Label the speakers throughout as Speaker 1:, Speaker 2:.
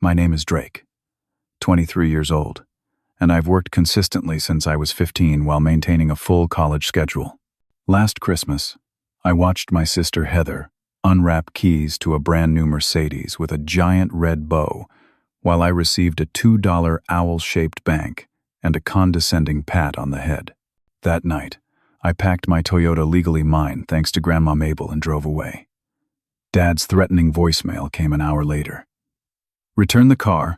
Speaker 1: My name is Drake, 23 years old, and I've worked consistently since I was 15 while maintaining a full college schedule. Last Christmas, I watched my sister Heather unwrap keys to a brand new Mercedes with a giant red bow while I received a $2 owl-shaped bank and a condescending pat on the head. That night, I packed my Toyota Legally Mine thanks to Grandma Mabel and drove away. Dad's threatening voicemail came an hour later. Return the car,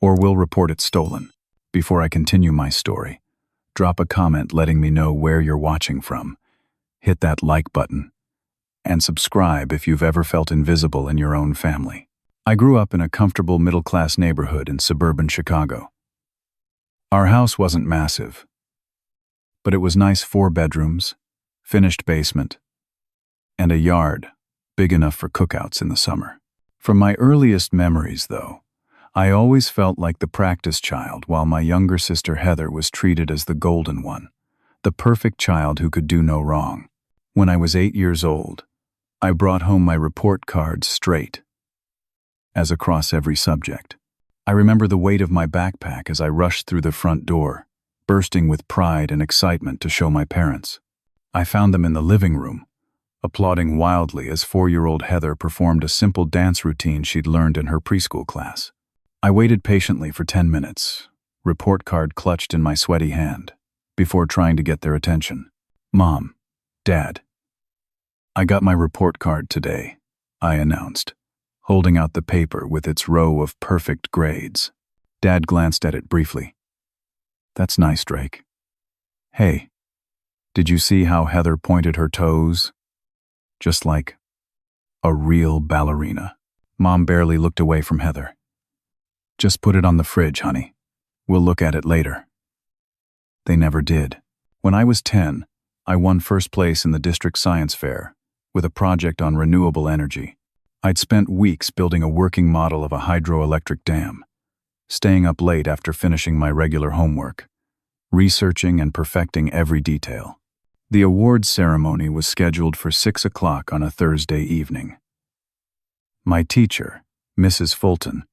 Speaker 1: or we'll report it stolen. Before I continue my story, drop a comment letting me know where you're watching from. Hit that like button, and subscribe if you've ever felt invisible in your own family. I grew up in a comfortable middle-class neighborhood in suburban Chicago. Our house wasn't massive, but it was nice 4 bedrooms, finished basement, and a yard big enough for cookouts in the summer. From my earliest memories, though, I always felt like the practice child while my younger sister Heather was treated as the golden one, the perfect child who could do no wrong. When I was 8 years old, I brought home my report cards straight, as across every subject. I remember the weight of my backpack as I rushed through the front door, bursting with pride and excitement to show my parents. I found them in the living room, applauding wildly as 4-year-old Heather performed a simple dance routine she'd learned in her preschool class. I waited patiently for 10 minutes, report card clutched in my sweaty hand, before trying to get their attention. "Mom, Dad, I got my report card today," I announced, holding out the paper with its row of perfect grades. Dad glanced at it briefly. "That's nice, Drake. Hey, did you see how Heather pointed her toes? Just like a real ballerina." Mom barely looked away from Heather. "Just put it on the fridge, honey. We'll look at it later." They never did. When I was 10, I won first place in the district science fair with a project on renewable energy. I'd spent weeks building a working model of a hydroelectric dam, staying up late after finishing my regular homework, researching and perfecting every detail. The awards ceremony was scheduled for 6 o'clock on a Thursday evening. My teacher, Mrs. Fulton,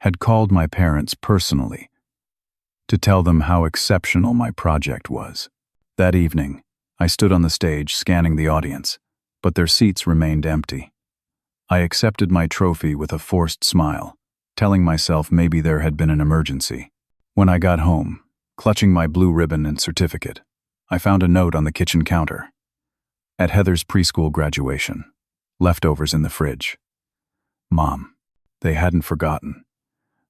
Speaker 1: had called my parents personally to tell them how exceptional my project was. That evening, I stood on the stage scanning the audience, but their seats remained empty. I accepted my trophy with a forced smile, telling myself maybe there had been an emergency. When I got home, clutching my blue ribbon and certificate, I found a note on the kitchen counter. At Heather's preschool graduation, leftovers in the fridge. Mom, they hadn't forgotten.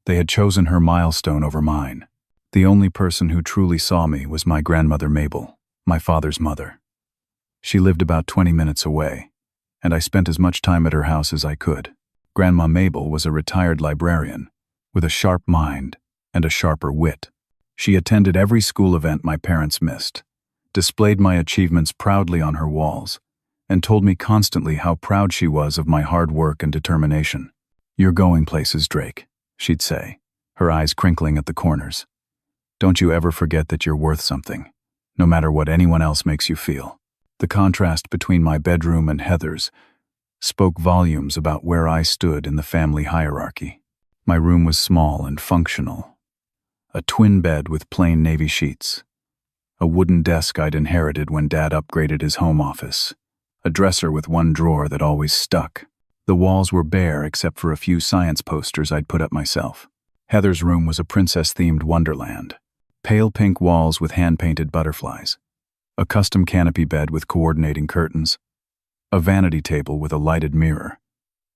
Speaker 1: They had chosen her milestone over mine. The only person who truly saw me was my grandmother Mabel, my father's mother. She lived about 20 minutes away, and I spent as much time at her house as I could. Grandma Mabel was a retired librarian, with a sharp mind and a sharper wit. She attended every school event my parents missed, displayed my achievements proudly on her walls, and told me constantly how proud she was of my hard work and determination. "You're going places, Drake," she'd say, her eyes crinkling at the corners. "Don't you ever forget that you're worth something, no matter what anyone else makes you feel." The contrast between my bedroom and Heather's spoke volumes about where I stood in the family hierarchy. My room was small and functional. A twin bed with plain navy sheets. A wooden desk I'd inherited when Dad upgraded his home office. A dresser with one drawer that always stuck. The walls were bare except for a few science posters I'd put up myself. Heather's room was a princess-themed wonderland. Pale pink walls with hand-painted butterflies. A custom canopy bed with coordinating curtains. A vanity table with a lighted mirror.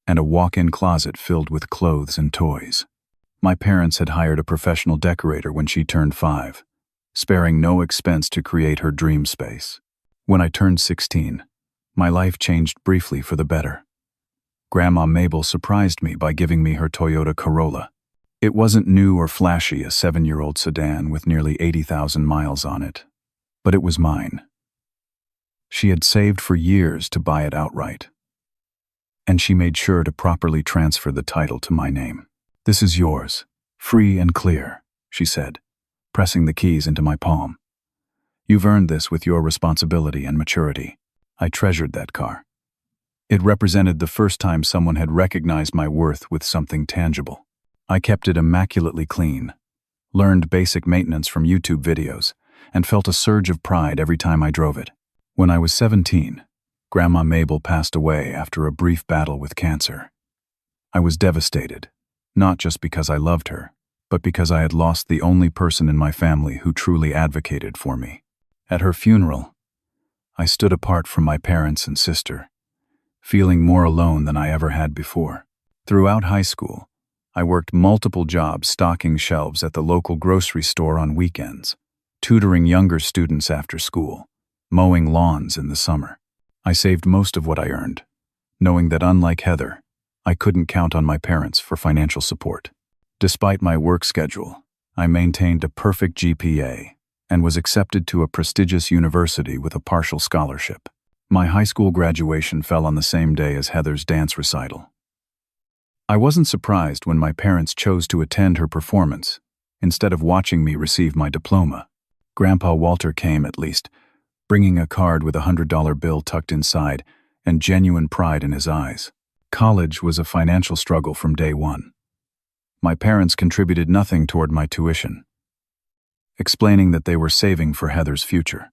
Speaker 1: And a walk-in closet filled with clothes and toys. My parents had hired a professional decorator when she turned 5, sparing no expense to create her dream space. When I turned 16, my life changed briefly for the better. Grandma Mabel surprised me by giving me her Toyota Corolla. It wasn't new or flashy, a 7-year-old sedan with nearly 80,000 miles on it, but it was mine. She had saved for years to buy it outright, and she made sure to properly transfer the title to my name. "This is yours, free and clear," she said, pressing the keys into my palm. "You've earned this with your responsibility and maturity." I treasured that car. It represented the first time someone had recognized my worth with something tangible. I kept it immaculately clean, learned basic maintenance from YouTube videos, and felt a surge of pride every time I drove it. When I was 17, Grandma Mabel passed away after a brief battle with cancer. I was devastated, not just because I loved her, but because I had lost the only person in my family who truly advocated for me. At her funeral, I stood apart from my parents and sister, feeling more alone than I ever had before. Throughout high school, I worked multiple jobs stocking shelves at the local grocery store on weekends, tutoring younger students after school, mowing lawns in the summer. I saved most of what I earned, knowing that unlike Heather, I couldn't count on my parents for financial support. Despite my work schedule, I maintained a perfect GPA and was accepted to a prestigious university with a partial scholarship. My high school graduation fell on the same day as Heather's dance recital. I wasn't surprised when my parents chose to attend her performance, instead of watching me receive my diploma. Grandpa Walter came, at least, bringing a card with a $100 bill tucked inside and genuine pride in his eyes. College was a financial struggle from day one. My parents contributed nothing toward my tuition, explaining that they were saving for Heather's future.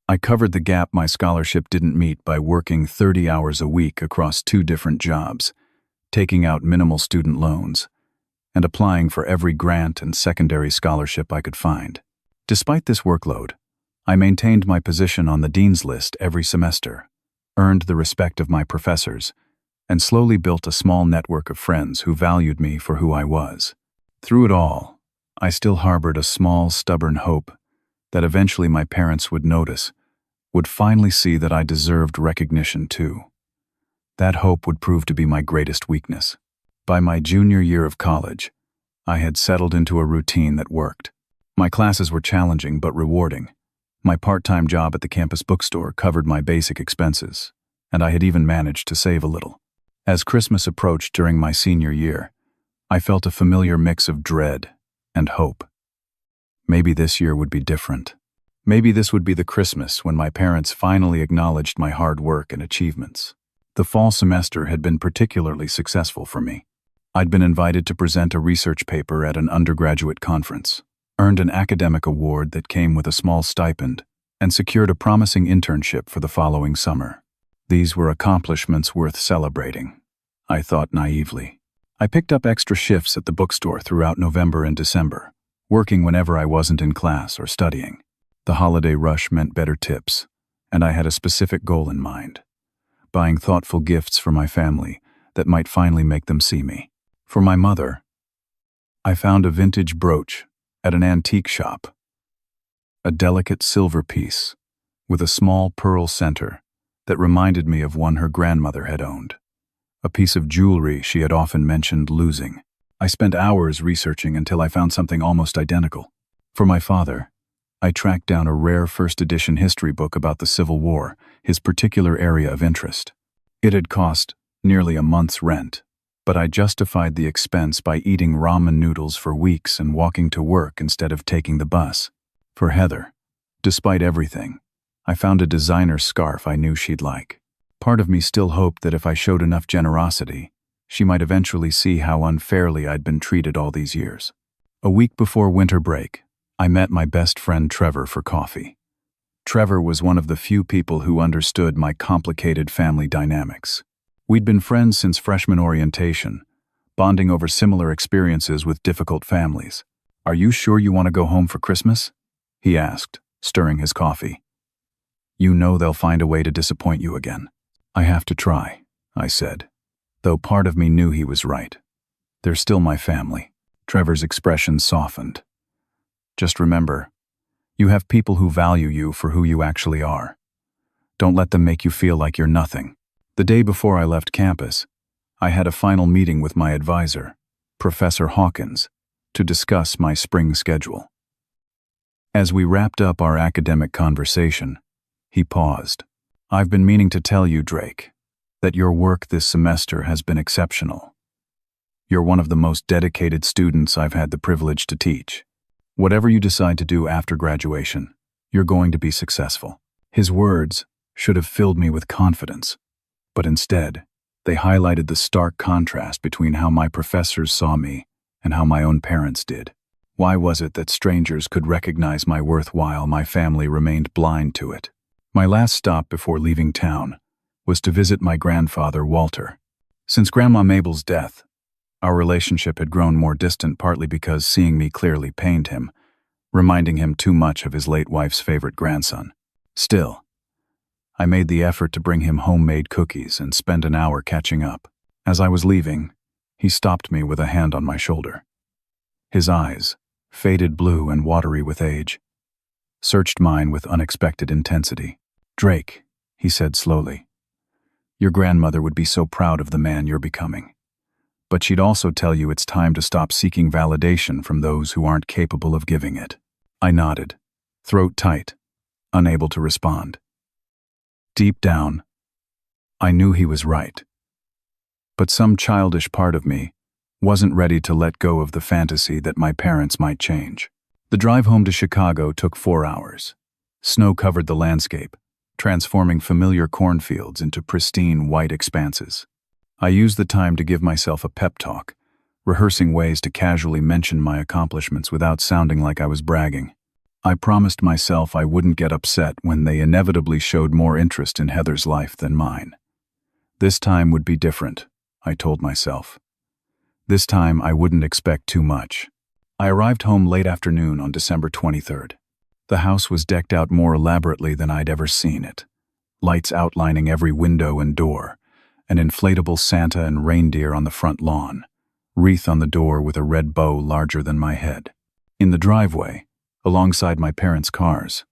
Speaker 1: I covered the gap my scholarship didn't meet by working 30 hours a week across 2 different jobs, taking out minimal student loans, and applying for every grant and secondary scholarship I could find. Despite this workload, I maintained my position on the dean's list every semester, earned the respect of my professors, and slowly built a small network of friends who valued me for who I was. Through it all, I still harbored a small, stubborn hope that eventually my parents would notice, would finally see that I deserved recognition too. That hope would prove to be my greatest weakness. By my junior year of college, I had settled into a routine that worked. My classes were challenging but rewarding. My part-time job at the campus bookstore covered my basic expenses, and I had even managed to save a little. As Christmas approached during my senior year, I felt a familiar mix of dread and hope. Maybe this year would be different. Maybe this would be the Christmas when my parents finally acknowledged my hard work and achievements. The fall semester had been particularly successful for me. I'd been invited to present a research paper at an undergraduate conference, earned an academic award that came with a small stipend, and secured a promising internship for the following summer. These were accomplishments worth celebrating, I thought naively. I picked up extra shifts at the bookstore throughout November and December, working whenever I wasn't in class or studying. The holiday rush meant better tips, and I had a specific goal in mind: buying thoughtful gifts for my family that might finally make them see me. For my mother, I found a vintage brooch at an antique shop, a delicate silver piece with a small pearl center that reminded me of one her grandmother had owned, a piece of jewelry she had often mentioned losing. I spent hours researching until I found something almost identical. For my father, I tracked down a rare first-edition history book about the Civil War, his particular area of interest. It had cost nearly a month's rent, but I justified the expense by eating ramen noodles for weeks and walking to work instead of taking the bus. For Heather, despite everything, I found a designer scarf I knew she'd like. Part of me still hoped that if I showed enough generosity, she might eventually see how unfairly I'd been treated all these years. A week before winter break, I met my best friend Trevor for coffee. Trevor was one of the few people who understood my complicated family dynamics. We'd been friends since freshman orientation, bonding over similar experiences with difficult families. "Are you sure you want to go home for Christmas?" he asked, stirring his coffee. "You know they'll find a way to disappoint you again." "I have to try," I said, though part of me knew he was right. "They're still my family." Trevor's expression softened. "Just remember, you have people who value you for who you actually are. Don't let them make you feel like you're nothing." The day before I left campus, I had a final meeting with my advisor, Professor Hawkins, to discuss my spring schedule. As we wrapped up our academic conversation, he paused. "I've been meaning to tell you, Drake, that your work this semester has been exceptional. You're one of the most dedicated students I've had the privilege to teach. Whatever you decide to do after graduation, you're going to be successful." His words should have filled me with confidence, But instead, they highlighted the stark contrast between how my professors saw me and how my own parents did. Why was it that strangers could recognize my worth while my family remained blind to it? My last stop before leaving town was to visit my grandfather, Walter. Since Grandma Mabel's death, our relationship had grown more distant, partly because seeing me clearly pained him, reminding him too much of his late wife's favorite grandson. Still, I made the effort to bring him homemade cookies and spend an hour catching up. As I was leaving, he stopped me with a hand on my shoulder. His eyes, faded blue and watery with age, searched mine with unexpected intensity. "Drake," he said slowly, "your grandmother would be so proud of the man you're becoming. But she'd also tell you it's time to stop seeking validation from those who aren't capable of giving it." I nodded, throat tight, unable to respond. Deep down, I knew he was right. But some childish part of me wasn't ready to let go of the fantasy that my parents might change. The drive home to Chicago took 4 hours. Snow covered the landscape, transforming familiar cornfields into pristine white expanses. I used the time to give myself a pep talk, rehearsing ways to casually mention my accomplishments without sounding like I was bragging. I promised myself I wouldn't get upset when they inevitably showed more interest in Heather's life than mine. This time would be different, I told myself. This time I wouldn't expect too much. I arrived home late afternoon on December 23rd. The house was decked out more elaborately than I'd ever seen it. Lights outlining every window and door, an inflatable Santa and reindeer on the front lawn, wreath on the door with a red bow larger than my head. In the driveway, alongside my parents' cars,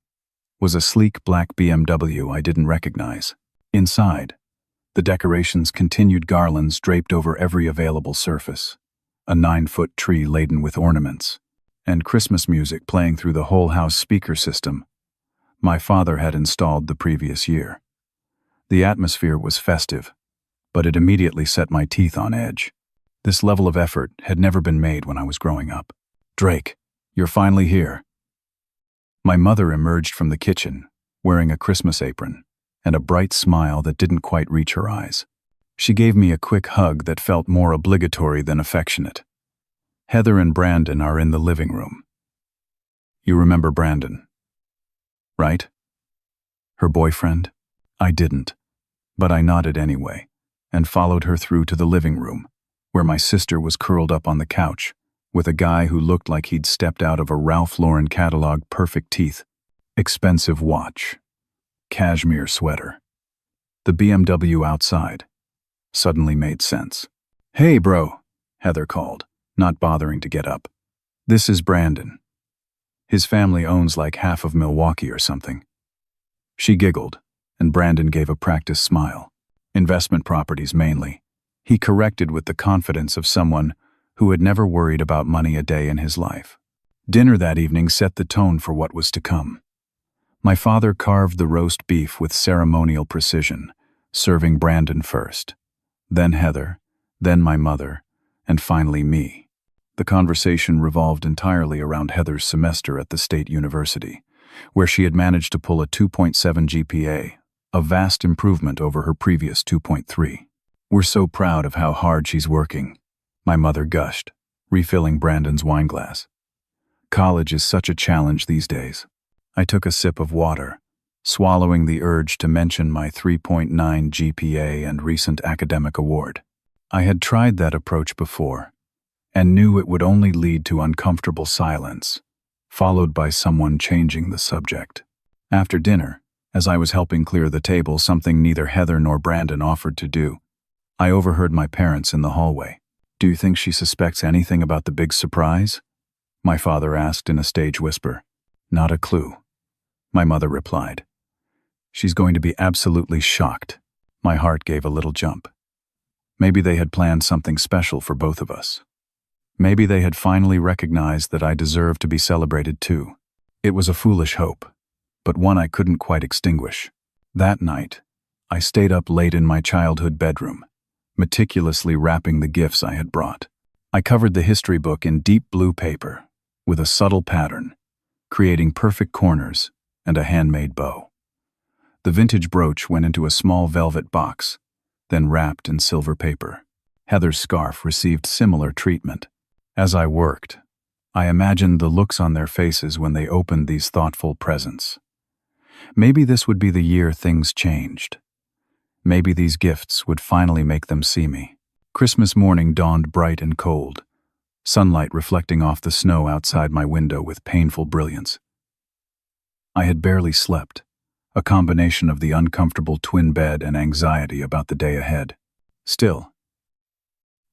Speaker 1: was a sleek black BMW I didn't recognize. Inside, the decorations continued garlands draped over every available surface, a 9-foot tree laden with ornaments, and Christmas music playing through the whole house speaker system my father had installed the previous year. The atmosphere was festive, but it immediately set my teeth on edge. This level of effort had never been made when I was growing up. "Drake, you're finally here." My mother emerged from the kitchen, wearing a Christmas apron and a bright smile that didn't quite reach her eyes. She gave me a quick hug that felt more obligatory than affectionate. "Heather and Brandon are in the living room. You remember Brandon, right? Her boyfriend?" I didn't, but I nodded anyway, and followed her through to the living room, where my sister was curled up on the couch, with a guy who looked like he'd stepped out of a Ralph Lauren catalog. Perfect teeth, expensive watch, cashmere sweater. The BMW outside suddenly made sense. "Hey, bro," Heather called, not bothering to get up. "This is Brandon. His family owns like half of Milwaukee or something." She giggled, and Brandon gave a practiced smile. "Investment properties mainly," he corrected with the confidence of someone who had never worried about money a day in his life. Dinner that evening set the tone for what was to come. My father carved the roast beef with ceremonial precision, serving Brandon first, then Heather, then my mother, and finally me. The conversation revolved entirely around Heather's semester at the state university, where she had managed to pull a 2.7 GPA, a vast improvement over her previous 2.3. "We're so proud of how hard she's working," my mother gushed, refilling Brandon's wineglass. "College is such a challenge these days." I took a sip of water, swallowing the urge to mention my 3.9 GPA and recent academic award. I had tried that approach before, and knew it would only lead to uncomfortable silence, followed by someone changing the subject. After dinner, as I was helping clear the table, something neither Heather nor Brandon offered to do, I overheard my parents in the hallway. "Do you think she suspects anything about the big surprise?" my father asked in a stage whisper. "Not a clue," my mother replied. "She's going to be absolutely shocked." My heart gave a little jump. Maybe they had planned something special for both of us. Maybe they had finally recognized that I deserved to be celebrated too. It was a foolish hope, but one I couldn't quite extinguish. That night, I stayed up late in my childhood bedroom, meticulously wrapping the gifts I had brought. I covered the history book in deep blue paper, with a subtle pattern, creating perfect corners and a handmade bow. The vintage brooch went into a small velvet box, then wrapped in silver paper. Heather's scarf received similar treatment. As I worked, I imagined the looks on their faces when they opened these thoughtful presents. Maybe this would be the year things changed. Maybe these gifts would finally make them see me. Christmas morning dawned bright and cold, sunlight reflecting off the snow outside my window with painful brilliance. I had barely slept, a combination of the uncomfortable twin bed and anxiety about the day ahead. Still,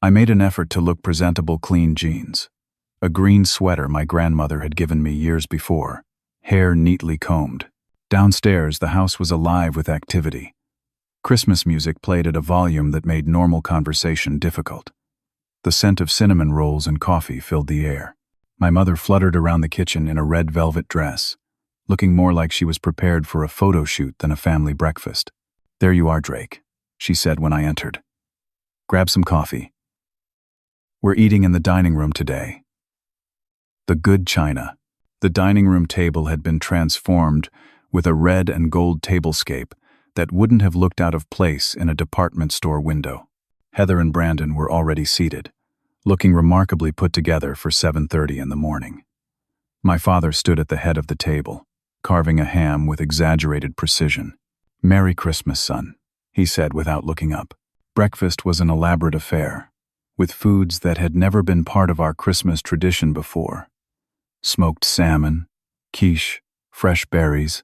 Speaker 1: I made an effort to look presentable. Clean jeans, a green sweater my grandmother had given me years before, hair neatly combed. Downstairs, the house was alive with activity. Christmas music played at a volume that made normal conversation difficult. The scent of cinnamon rolls and coffee filled the air. My mother fluttered around the kitchen in a red velvet dress, looking more like she was prepared for a photo shoot than a family breakfast. "There you are, Drake," she said when I entered. "Grab some coffee. We're eating in the dining room today." The good china. The dining room table had been transformed with a red and gold tablescape that wouldn't have looked out of place in a department store window. Heather and Brandon were already seated, looking remarkably put together for 7:30 in the morning. My father stood at the head of the table, carving a ham with exaggerated precision. "Merry Christmas, son," he said without looking up. Breakfast was an elaborate affair, with foods that had never been part of our Christmas tradition before. Smoked salmon, quiche, fresh berries,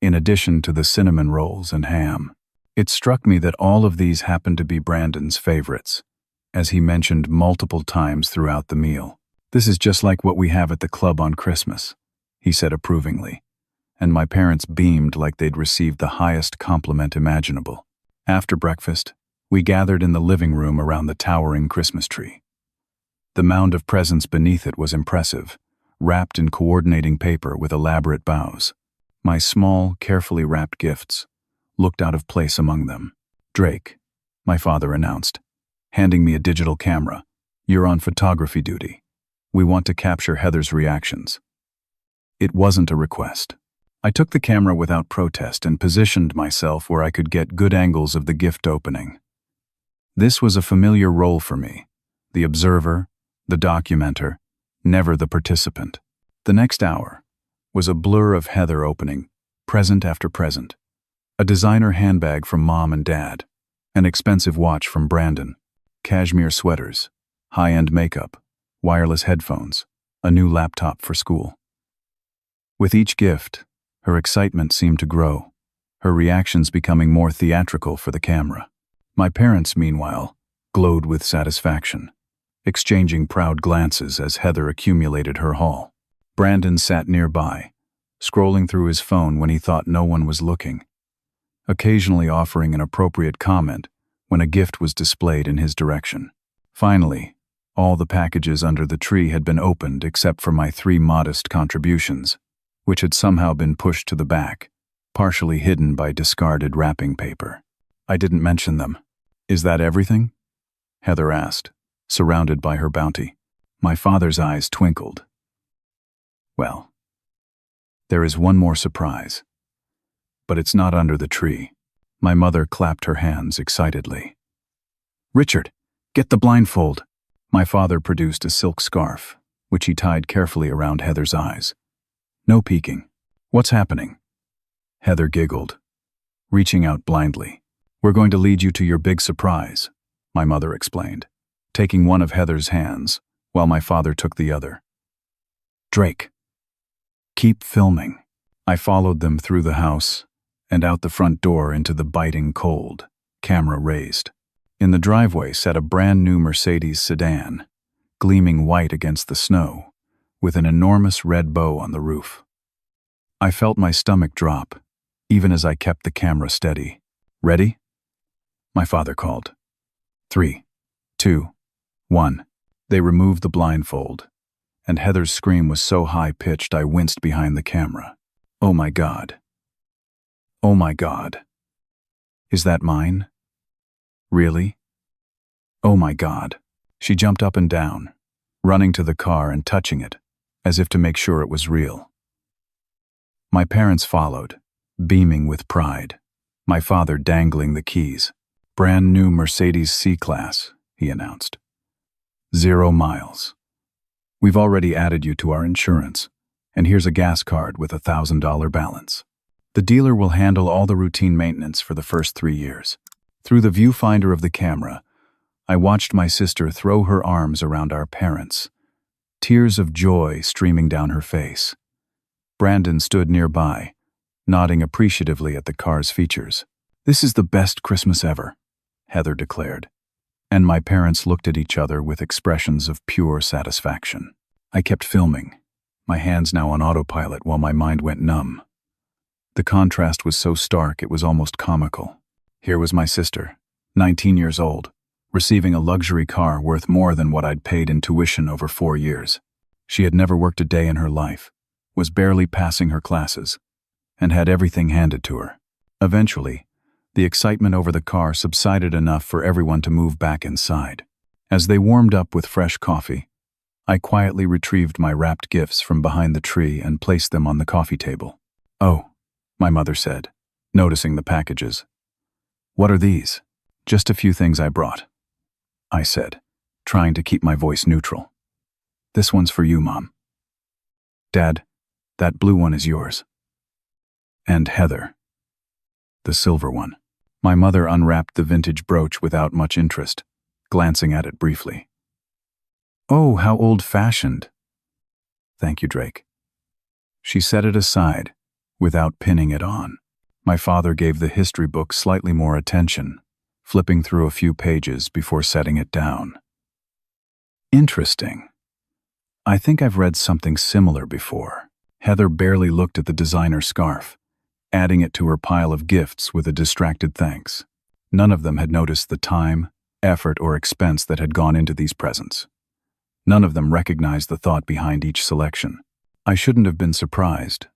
Speaker 1: in addition to the cinnamon rolls and ham. It struck me that all of these happened to be Brandon's favorites, as he mentioned multiple times throughout the meal. "This is just like what we have at the club on Christmas," he said approvingly, and my parents beamed like they'd received the highest compliment imaginable. After breakfast, we gathered in the living room around the towering Christmas tree. The mound of presents beneath it was impressive, wrapped in coordinating paper with elaborate bows. My small, carefully wrapped gifts looked out of place among them. "Drake," my father announced, handing me a digital camera. "You're on photography duty. We want to capture Heather's reactions." It wasn't a request. I took the camera without protest and positioned myself where I could get good angles of the gift opening. This was a familiar role for me, the observer, the documenter, never the participant. The next hour was a blur of Heather opening, present after present. A designer handbag from Mom and Dad, an expensive watch from Brandon, cashmere sweaters, high-end makeup, wireless headphones, a new laptop for school. With each gift, her excitement seemed to grow, her reactions becoming more theatrical for the camera. My parents, meanwhile, glowed with satisfaction, exchanging proud glances as Heather accumulated her haul. Brandon sat nearby, scrolling through his phone when he thought no one was looking, occasionally offering an appropriate comment when a gift was displayed in his direction. Finally, all the packages under the tree had been opened except for my 3 modest contributions, which had somehow been pushed to the back, partially hidden by discarded wrapping paper. "I didn't mention them. Is that everything?" Heather asked, surrounded by her bounty. My father's eyes twinkled. "Well, there is one more surprise. But it's not under the tree." My mother clapped her hands excitedly. "Richard, get the blindfold." My father produced a silk scarf, which he tied carefully around Heather's eyes. "No peeking. What's happening?" Heather giggled, reaching out blindly. "We're going to lead you to your big surprise," my mother explained, taking one of Heather's hands while my father took the other. "Drake, keep filming." I followed them through the house and out the front door into the biting cold, camera raised. In the driveway sat a brand new Mercedes sedan, gleaming white against the snow, with an enormous red bow on the roof. I felt my stomach drop, even as I kept the camera steady. "Ready?" my father called. 3, 2, 1. They removed the blindfold, and Heather's scream was so high-pitched I winced behind the camera. "Oh my God. Oh my God. Is that mine? Really? Oh my God." She jumped up and down, running to the car and touching it, as if to make sure it was real. My parents followed, beaming with pride, my father dangling the keys. Brand new Mercedes C-Class, he announced. 0 miles. We've already added you to our insurance, and here's a gas card with a $1,000 balance. The dealer will handle all the routine maintenance for the first 3 years. Through the viewfinder of the camera, I watched my sister throw her arms around our parents, tears of joy streaming down her face. Brandon stood nearby, nodding appreciatively at the car's features. "This is the best Christmas ever," Heather declared, and my parents looked at each other with expressions of pure satisfaction. I kept filming, my hands now on autopilot while my mind went numb. The contrast was so stark it was almost comical. Here was my sister, 19 years old, receiving a luxury car worth more than what I'd paid in tuition over 4 years. She had never worked a day in her life, was barely passing her classes, and had everything handed to her. Eventually, the excitement over the car subsided enough for everyone to move back inside. As they warmed up with fresh coffee, I quietly retrieved my wrapped gifts from behind the tree and placed them on the coffee table. "Oh," my mother said, noticing the packages. "What are these?" "Just a few things I brought," I said, trying to keep my voice neutral. "This one's for you, Mom. Dad, that blue one is yours. And Heather, the silver one." My mother unwrapped the vintage brooch without much interest, glancing at it briefly. "Oh, how old-fashioned." "Thank you, Drake." She set it aside, without pinning it on. My father gave the history book slightly more attention, flipping through a few pages before setting it down. "Interesting. I think I've read something similar before." Heather barely looked at the designer scarf, adding it to her pile of gifts with a distracted thanks. None of them had noticed the time, effort, or expense that had gone into these presents. None of them recognized the thought behind each selection. I shouldn't have been surprised.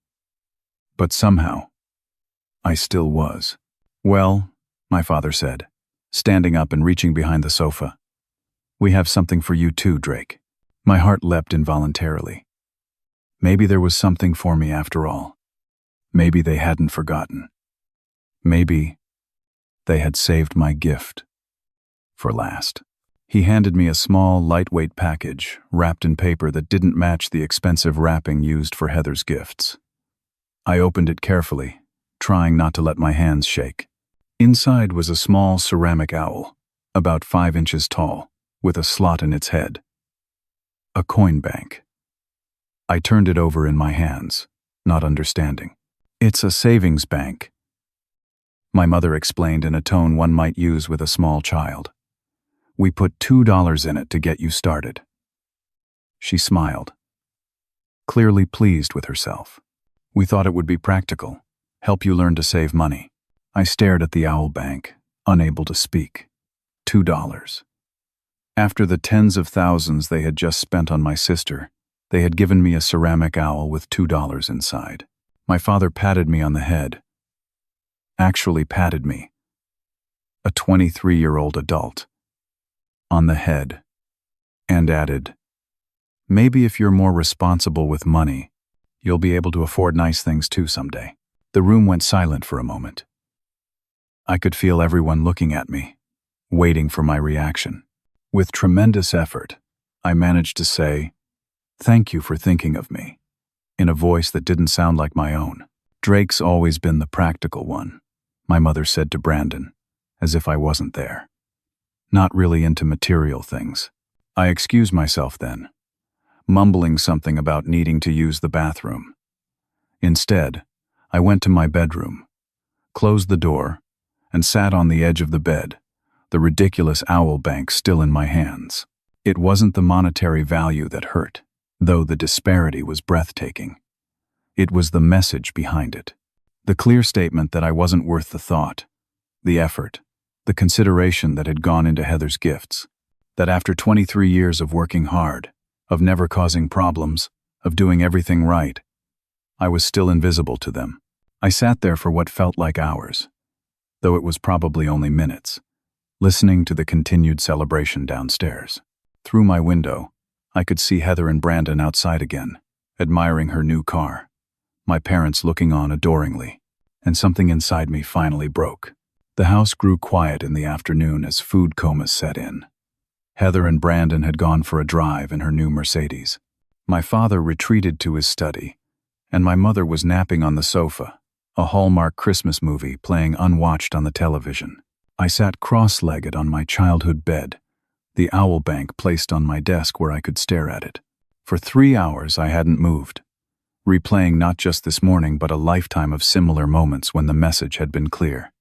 Speaker 1: But somehow, I still was. "Well," my father said, standing up and reaching behind the sofa, "we have something for you too, Drake." My heart leapt involuntarily. Maybe there was something for me after all. Maybe they hadn't forgotten. Maybe they had saved my gift for last. He handed me a small, lightweight package, wrapped in paper that didn't match the expensive wrapping used for Heather's gifts. I opened it carefully, trying not to let my hands shake. Inside was a small ceramic owl, about 5 inches tall, with a slot in its head. A coin bank. I turned it over in my hands, not understanding. "It's a savings bank," my mother explained in a tone one might use with a small child. "We put $2 in it to get you started." She smiled, clearly pleased with herself. "We thought it would be practical, help you learn to save money." I stared at the owl bank, unable to speak. $2. After the tens of thousands they had just spent on my sister, they had given me a ceramic owl with $2 inside. My father patted me on the head. Actually patted me, a 23-year-old adult, on the head, and added, "Maybe if you're more responsible with money, you'll be able to afford nice things too someday." The room went silent for a moment. I could feel everyone looking at me, waiting for my reaction. With tremendous effort, I managed to say, "Thank you for thinking of me," in a voice that didn't sound like my own. "Drake's always been the practical one," my mother said to Brandon, as if I wasn't there. "Not really into material things." I excused myself then, mumbling something about needing to use the bathroom. Instead, I went to my bedroom, closed the door, and sat on the edge of the bed, the ridiculous owl bank still in my hands. It wasn't the monetary value that hurt, though the disparity was breathtaking. It was the message behind it. The clear statement that I wasn't worth the thought, the effort, the consideration that had gone into Heather's gifts. That after 23 years of working hard, of never causing problems, of doing everything right, I was still invisible to them. I sat there for what felt like hours, though it was probably only minutes, listening to the continued celebration downstairs. Through my window, I could see Heather and Brandon outside again, admiring her new car, my parents looking on adoringly, and something inside me finally broke. The house grew quiet in the afternoon as food comas set in. Heather and Brandon had gone for a drive in her new Mercedes. My father retreated to his study, and my mother was napping on the sofa, a Hallmark Christmas movie playing unwatched on the television. I sat cross-legged on my childhood bed, the owl bank placed on my desk where I could stare at it. For 3 hours I hadn't moved, replaying not just this morning but a lifetime of similar moments when the message had been clear.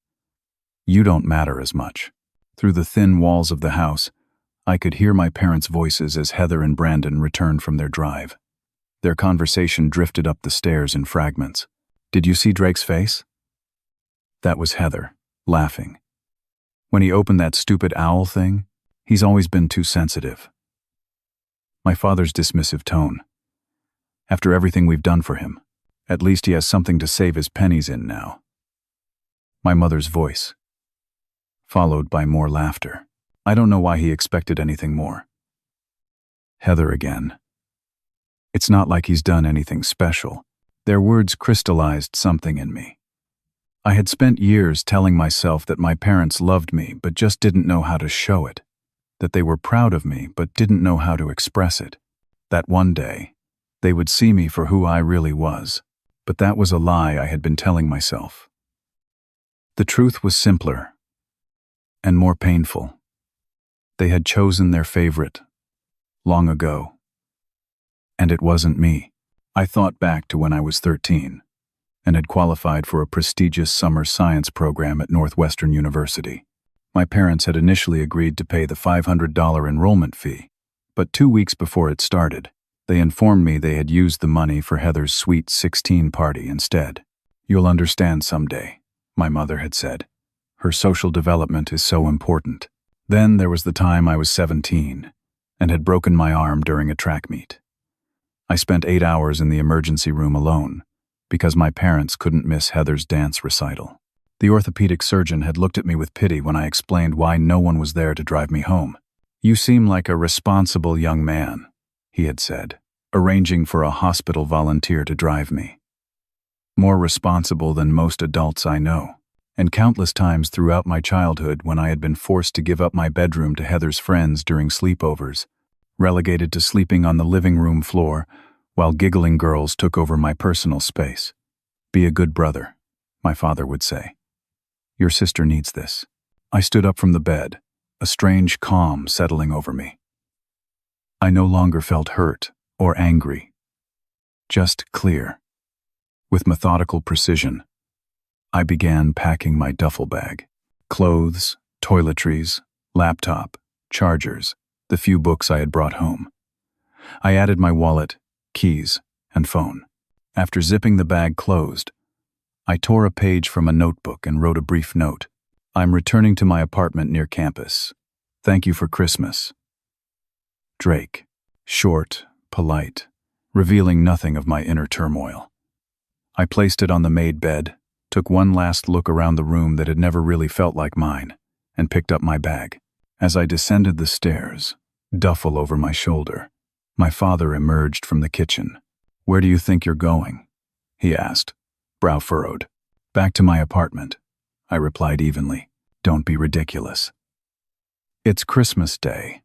Speaker 1: You don't matter as much. Through the thin walls of the house, I could hear my parents' voices as Heather and Brandon returned from their drive. Their conversation drifted up the stairs in fragments. Did you see Drake's face? That was Heather, laughing. When he opened that stupid owl thing, he's always been too sensitive. My father's dismissive tone. After everything we've done for him, at least he has something to save his pennies in now. My mother's voice, followed by more laughter. I don't know why he expected anything more. Heather again. It's not like he's done anything special. Their words crystallized something in me. I had spent years telling myself that my parents loved me but just didn't know how to show it, that they were proud of me but didn't know how to express it, that one day they would see me for who I really was. But that was a lie I had been telling myself. The truth was simpler and more painful. They had chosen their favorite long ago. And it wasn't me. I thought back to when I was 13 and had qualified for a prestigious summer science program at Northwestern University. My parents had initially agreed to pay the $500 enrollment fee, but 2 weeks before it started, they informed me they had used the money for Heather's sweet 16 party instead. You'll understand someday, my mother had said. Her social development is so important. Then there was the time I was 17 and had broken my arm during a track meet. I spent 8 hours in the emergency room alone because my parents couldn't miss Heather's dance recital. The orthopedic surgeon had looked at me with pity when I explained why no one was there to drive me home. You seem like a responsible young man, he had said, arranging for a hospital volunteer to drive me. More responsible than most adults I know. And countless times throughout my childhood when I had been forced to give up my bedroom to Heather's friends during sleepovers, relegated to sleeping on the living room floor while giggling girls took over my personal space. Be a good brother, my father would say. Your sister needs this. I stood up from the bed, a strange calm settling over me. I no longer felt hurt or angry, just clear. With methodical precision, I began packing my duffel bag. Clothes, toiletries, laptop, chargers, the few books I had brought home. I added my wallet, keys, and phone. After zipping the bag closed, I tore a page from a notebook and wrote a brief note. I'm returning to my apartment near campus. Thank you for Christmas. Drake. Short, polite, revealing nothing of my inner turmoil. I placed it on the made bed, took one last look around the room that had never really felt like mine, and picked up my bag. As I descended the stairs, duffel over my shoulder, my father emerged from the kitchen. Where do you think you're going? He asked, brow furrowed. Back to my apartment, I replied evenly. Don't be ridiculous. It's Christmas Day.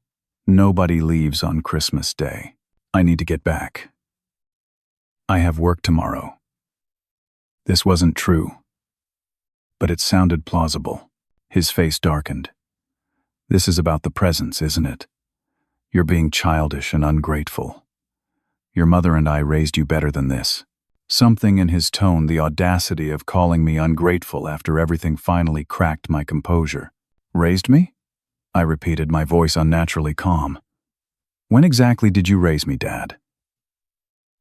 Speaker 1: Nobody leaves on Christmas Day. I need to get back. I have work tomorrow. This wasn't true, but it sounded plausible. His face darkened. This is about the presents, isn't it? You're being childish and ungrateful. Your mother and I raised you better than this. Something in his tone, the audacity of calling me ungrateful after everything finally cracked my composure. Raised me? I repeated, my voice unnaturally calm. When exactly did you raise me, Dad?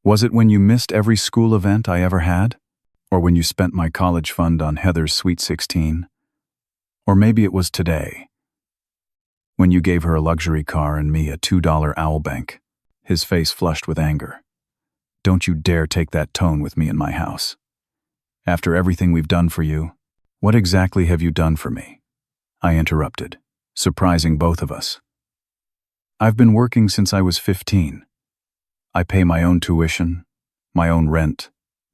Speaker 1: Was it when you missed every school event I ever had? Or when you spent my college fund on Heather's Sweet 16? Or maybe it was today, when you gave her a luxury car and me a $2 owl bank. His face flushed with anger. Don't you dare take that tone with me in my house. After everything we've done for you, what exactly have you done for me? I interrupted, surprising both of us. I've been working since I was 15. I pay my own tuition, my own rent,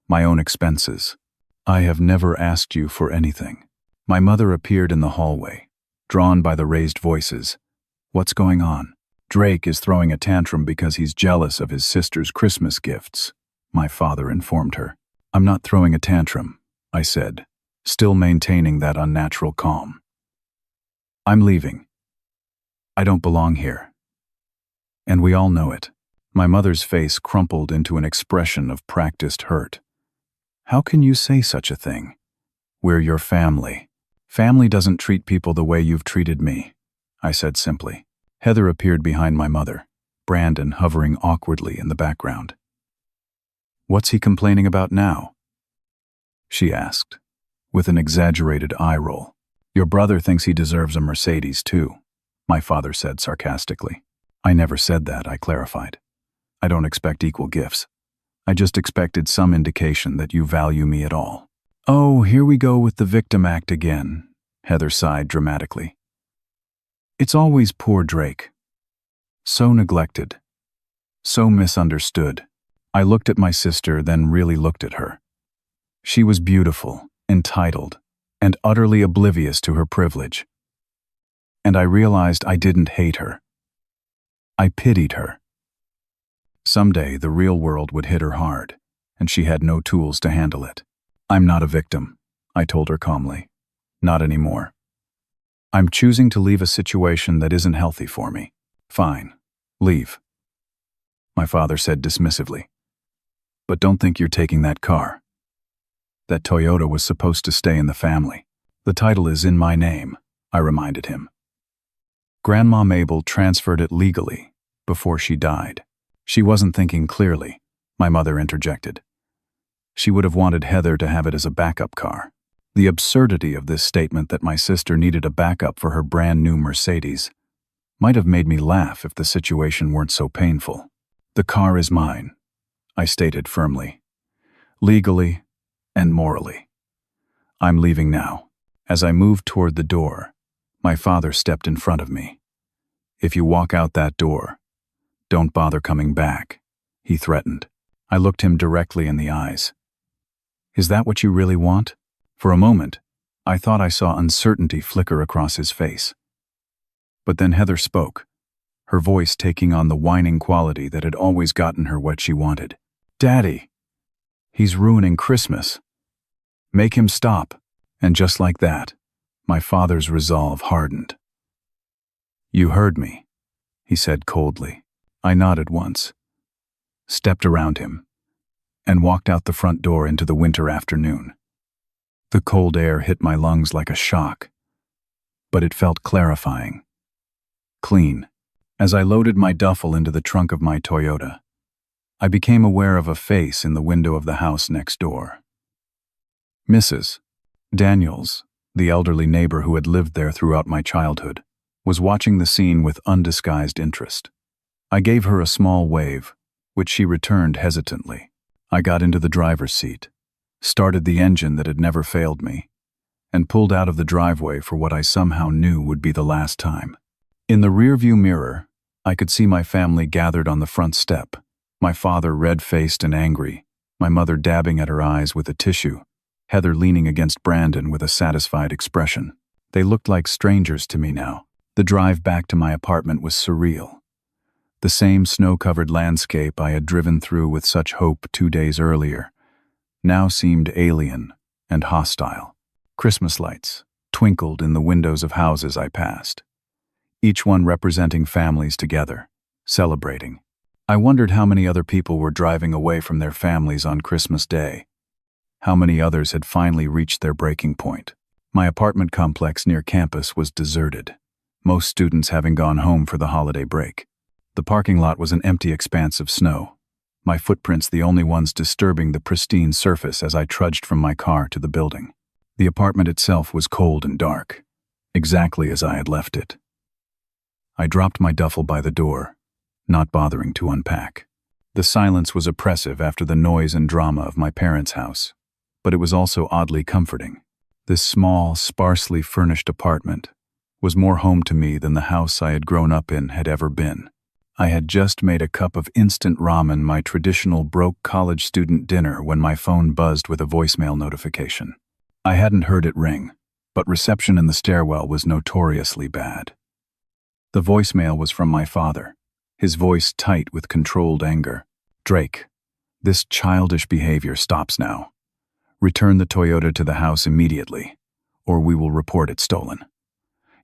Speaker 1: my own expenses. I have never asked you for anything. My mother appeared in the hallway, drawn by the raised voices. "What's going on?" "Drake is throwing a tantrum because he's jealous of his sister's Christmas gifts," my father informed her. "I'm not throwing a tantrum," I said, still maintaining that unnatural calm. "I'm leaving. I don't belong here. And we all know it." My mother's face crumpled into an expression of practiced hurt. "How can you say such a thing? We're your family. Family doesn't treat people the way you've treated me," I said simply. Heather appeared behind my mother, Brandon hovering awkwardly in the background. "What's he complaining about now?" she asked, with an exaggerated eye roll. "Your brother thinks he deserves a Mercedes too," my father said sarcastically. "I never said that," I clarified. "I don't expect equal gifts. I just expected some indication that you value me at all." "Oh, here we go with the victim act again," Heather sighed dramatically. "It's always poor Drake. So neglected. So misunderstood." I looked at my sister, then really looked at her. She was beautiful, entitled, and utterly oblivious to her privilege. And I realized I didn't hate her. I pitied her. Someday the real world would hit her hard, and she had no tools to handle it. "I'm not a victim," I told her calmly. "Not anymore. I'm choosing to leave a situation that isn't healthy for me." "Fine. Leave," my father said dismissively. "But don't think you're taking that car. That Toyota was supposed to stay in the family. The title is in my name," I reminded him. "Grandma Mabel transferred it legally before she died." "She wasn't thinking clearly," my mother interjected. "She would have wanted Heather to have it as a backup car." The absurdity of this statement that my sister needed a backup for her brand new Mercedes might have made me laugh if the situation weren't so painful. "The car is mine," I stated firmly. "Legally and morally. I'm leaving now." As I moved toward the door, my father stepped in front of me. "If you walk out that door, don't bother coming back," he threatened. I looked him directly in the eyes. "Is that what you really want?" For a moment, I thought I saw uncertainty flicker across his face. But then Heather spoke, her voice taking on the whining quality that had always gotten her what she wanted. "Daddy, he's ruining Christmas. Make him stop." And just like that, my father's resolve hardened. "You heard me," he said coldly. I nodded once, stepped around him, and walked out the front door into the winter afternoon. The cold air hit my lungs like a shock, but it felt clarifying, clean. As I loaded my duffel into the trunk of my Toyota, I became aware of a face in the window of the house next door. Mrs. Daniels, the elderly neighbor who had lived there throughout my childhood, was watching the scene with undisguised interest. I gave her a small wave, which she returned hesitantly. I got into the driver's seat, started the engine that had never failed me, and pulled out of the driveway for what I somehow knew would be the last time. In the rearview mirror, I could see my family gathered on the front step, my father red-faced and angry, my mother dabbing at her eyes with a tissue, Heather leaning against Brandon with a satisfied expression. They looked like strangers to me now. The drive back to my apartment was surreal. The same snow-covered landscape I had driven through with such hope 2 days earlier now seemed alien and hostile. Christmas lights twinkled in the windows of houses I passed, each one representing families together, celebrating. I wondered how many other people were driving away from their families on Christmas Day. How many others had finally reached their breaking point. My apartment complex near campus was deserted, most students having gone home for the holiday break. The parking lot was an empty expanse of snow, my footprints the only ones disturbing the pristine surface as I trudged from my car to the building. The apartment itself was cold and dark, exactly as I had left it. I dropped my duffel by the door, not bothering to unpack. The silence was oppressive after the noise and drama of my parents' house, but it was also oddly comforting. This small, sparsely furnished apartment was more home to me than the house I had grown up in had ever been. I had just made a cup of instant ramen my traditional broke college student dinner when my phone buzzed with a voicemail notification. I hadn't heard it ring, but reception in the stairwell was notoriously bad. The voicemail was from my father, his voice tight with controlled anger. "Drake, this childish behavior stops now. Return the Toyota to the house immediately, or we will report it stolen.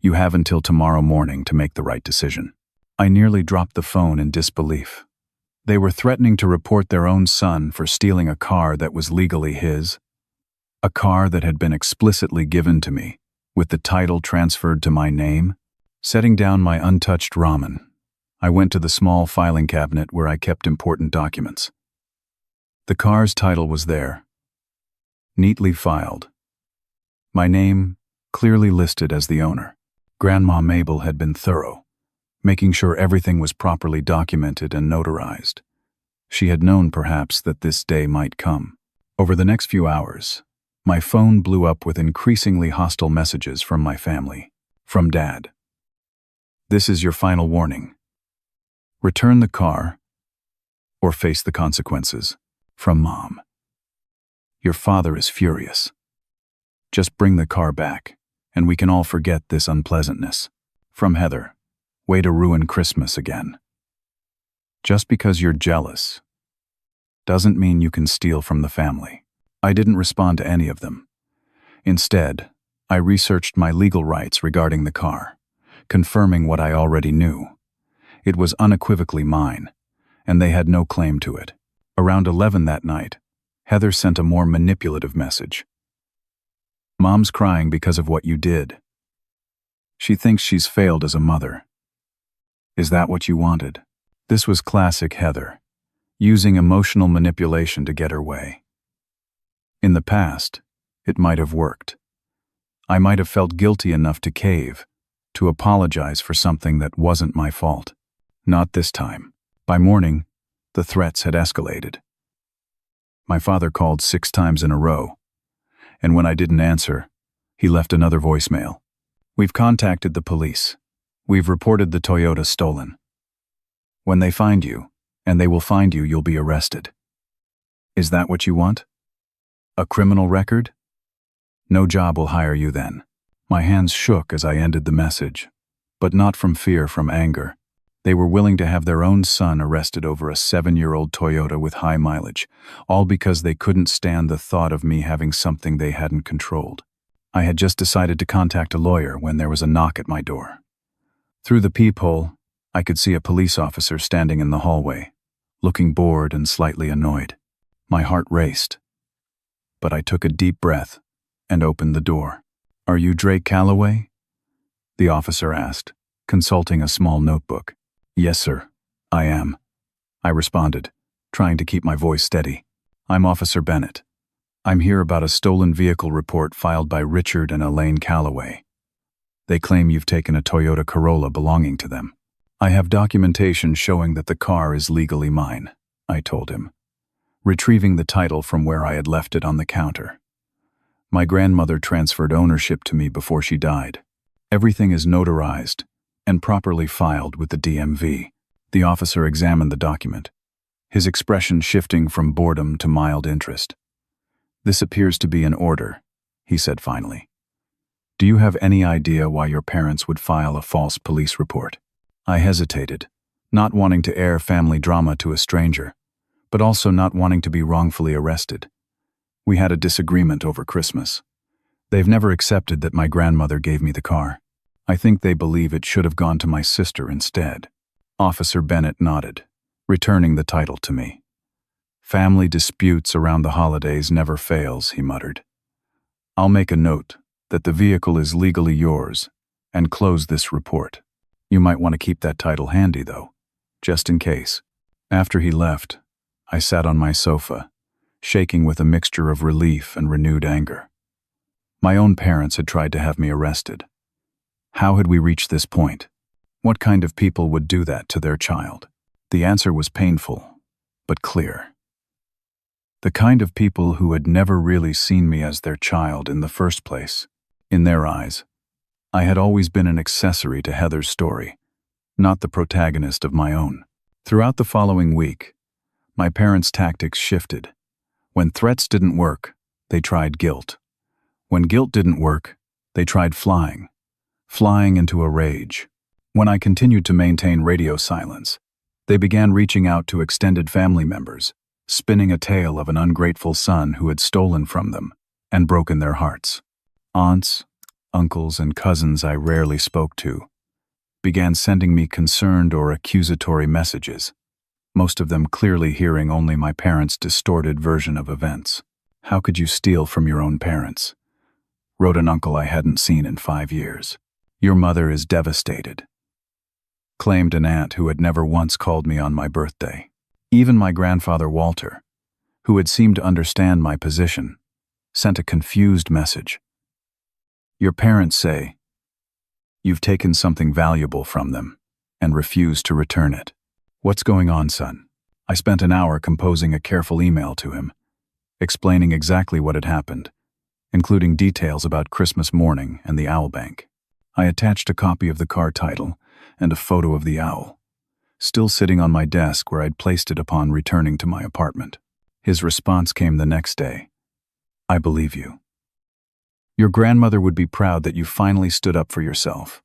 Speaker 1: You have until tomorrow morning to make the right decision." I nearly dropped the phone in disbelief. They were threatening to report their own son for stealing a car that was legally his. A car that had been explicitly given to me, with the title transferred to my name. Setting down my untouched ramen, I went to the small filing cabinet where I kept important documents. The car's title was there, neatly filed. My name clearly listed as the owner. Grandma Mabel had been thorough, making sure everything was properly documented and notarized. She had known, perhaps, that this day might come. Over the next few hours, my phone blew up with increasingly hostile messages from my family. From Dad. "This is your final warning. Return the car or face the consequences." From Mom. "Your father is furious. Just bring the car back, and we can all forget this unpleasantness." From Heather. "Way to ruin Christmas again. Just because you're jealous doesn't mean you can steal from the family." I didn't respond to any of them. Instead, I researched my legal rights regarding the car, confirming what I already knew. It was unequivocally mine, and they had no claim to it. Around 11 that night, Heather sent a more manipulative message. "Mom's crying because of what you did. She thinks she's failed as a mother. Is that what you wanted?" This was classic Heather, using emotional manipulation to get her way. In the past, it might have worked. I might have felt guilty enough to cave, to apologize for something that wasn't my fault. Not this time. By morning, the threats had escalated. My father called 6 times in a row, and when I didn't answer, he left another voicemail. "We've contacted the police. We've reported the Toyota stolen. When they find you, and they will find you, you'll be arrested. Is that what you want? A criminal record? No job will hire you then." My hands shook as I ended the message, but not from fear, from anger. They were willing to have their own son arrested over a 7-year-old Toyota with high mileage, all because they couldn't stand the thought of me having something they hadn't controlled. I had just decided to contact a lawyer when there was a knock at my door. Through the peephole, I could see a police officer standing in the hallway, looking bored and slightly annoyed. My heart raced, but I took a deep breath and opened the door. "Are you Drake Calloway?" the officer asked, consulting a small notebook. "Yes, sir, I am," I responded, trying to keep my voice steady. "I'm Officer Bennett. I'm here about a stolen vehicle report filed by Richard and Elaine Calloway. They claim you've taken a Toyota Corolla belonging to them." "I have documentation showing that the car is legally mine," I told him, retrieving the title from where I had left it on the counter. "My grandmother transferred ownership to me before she died. Everything is notarized and properly filed with the DMV." The officer examined the document, his expression shifting from boredom to mild interest. "This appears to be an order," he said finally. "Do you have any idea why your parents would file a false police report?" I hesitated, not wanting to air family drama to a stranger, but also not wanting to be wrongfully arrested. We had a disagreement over Christmas. They've never accepted that my grandmother gave me the car. I think they believe it should have gone to my sister instead. Officer Bennett nodded, returning the title to me. "Family disputes around the holidays never fails," he muttered. "I'll make a note that the vehicle is legally yours and close this report. You might want to keep that title handy, though, just in case." After he left, I sat on my sofa, shaking with a mixture of relief and renewed anger. My own parents had tried to have me arrested. How had we reached this point? What kind of people would do that to their child? The answer was painful, but clear. The kind of people who had never really seen me as their child in the first place. In their eyes, I had always been an accessory to Heather's story, not the protagonist of my own. Throughout the following week, my parents' tactics shifted. When threats didn't work, they tried guilt. When guilt didn't work, They tried flying into a rage. When I continued to maintain radio silence, they began reaching out to extended family members, spinning a tale of an ungrateful son who had stolen from them and broken their hearts. Aunts, uncles, and cousins I rarely spoke to began sending me concerned or accusatory messages, most of them clearly hearing only my parents' distorted version of events. "How could you steal from your own parents?" wrote an uncle I hadn't seen in 5 years. "Your mother is devastated," claimed an aunt who had never once called me on my birthday. Even my grandfather Walter, who had seemed to understand my position, sent a confused message. "Your parents say you've taken something valuable from them and refused to return it. What's going on, son?" I spent an hour composing a careful email to him, explaining exactly what had happened, including details about Christmas morning and the owl bank. I attached a copy of the car title and a photo of the owl, still sitting on my desk where I'd placed it upon returning to my apartment. His response came the next day. "I believe you. Your grandmother would be proud that you finally stood up for yourself.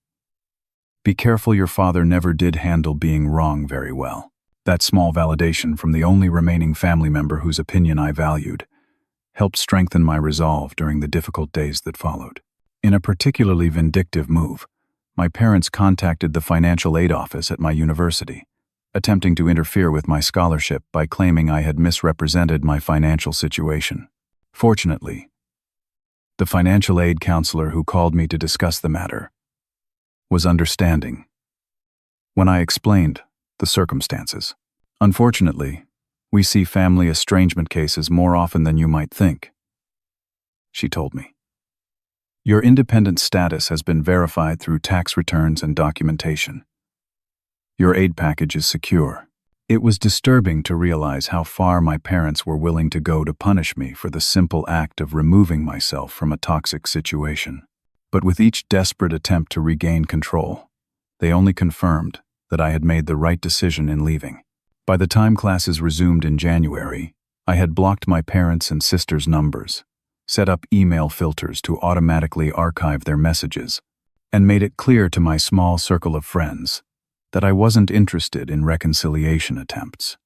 Speaker 1: Be careful, your father never did handle being wrong very well." That small validation from the only remaining family member whose opinion I valued helped strengthen my resolve during the difficult days that followed. In a particularly vindictive move, my parents contacted the financial aid office at my university, attempting to interfere with my scholarship by claiming I had misrepresented my financial situation. Fortunately, the financial aid counselor who called me to discuss the matter was understanding when I explained the circumstances. "Unfortunately, we see family estrangement cases more often than you might think," she told me. "Your independent status has been verified through tax returns and documentation. Your aid package is secure." It was disturbing to realize how far my parents were willing to go to punish me for the simple act of removing myself from a toxic situation. But with each desperate attempt to regain control, they only confirmed that I had made the right decision in leaving. By the time classes resumed in January, I had blocked my parents' and sisters' numbers, set up email filters to automatically archive their messages, and made it clear to my small circle of friends that I wasn't interested in reconciliation attempts.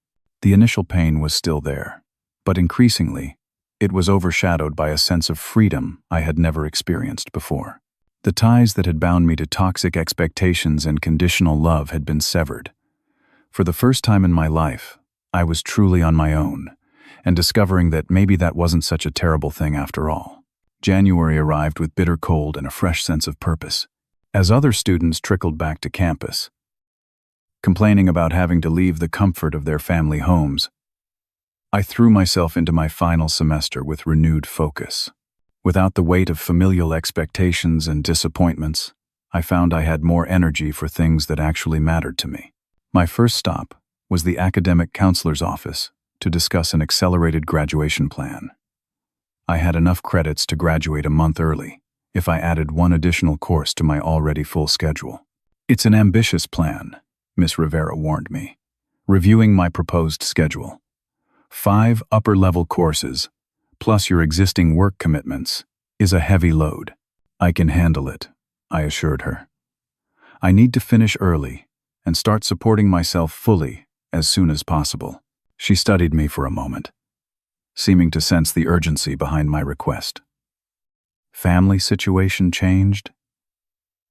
Speaker 1: The initial pain was still there, but increasingly, it was overshadowed by a sense of freedom I had never experienced before. The ties that had bound me to toxic expectations and conditional love had been severed. For the first time in my life, I was truly on my own, and discovering that maybe that wasn't such a terrible thing after all. January arrived with bitter cold and a fresh sense of purpose. As other students trickled back to campus, complaining about having to leave the comfort of their family homes, I threw myself into my final semester with renewed focus. Without the weight of familial expectations and disappointments, I found I had more energy for things that actually mattered to me. My first stop was the academic counselor's office to discuss an accelerated graduation plan. I had enough credits to graduate a month early if I added one additional course to my already full schedule. "It's an ambitious plan," Miss Rivera warned me, reviewing my proposed schedule. 5 upper-level courses, plus your existing work commitments, is a heavy load. "I can handle it," I assured her. "I need to finish early and start supporting myself fully as soon as possible." She studied me for a moment, seeming to sense the urgency behind my request. "Family situation changed?"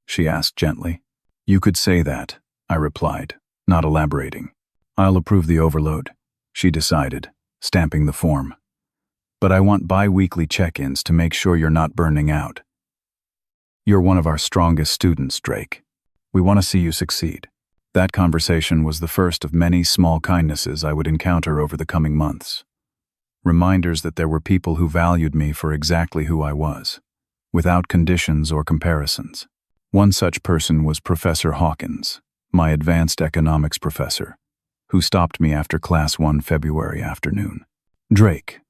Speaker 1: she asked gently. "You could say that," I replied, not elaborating. "I'll approve the overload," she decided, stamping the form. "But I want bi-weekly check-ins to make sure you're not burning out. You're one of our strongest students, Drake. We want to see you succeed." That conversation was the first of many small kindnesses I would encounter over the coming months. Reminders that there were people who valued me for exactly who I was, without conditions or comparisons. One such person was Professor Hawkins, my advanced economics professor, who stopped me after class one February afternoon. "Drake,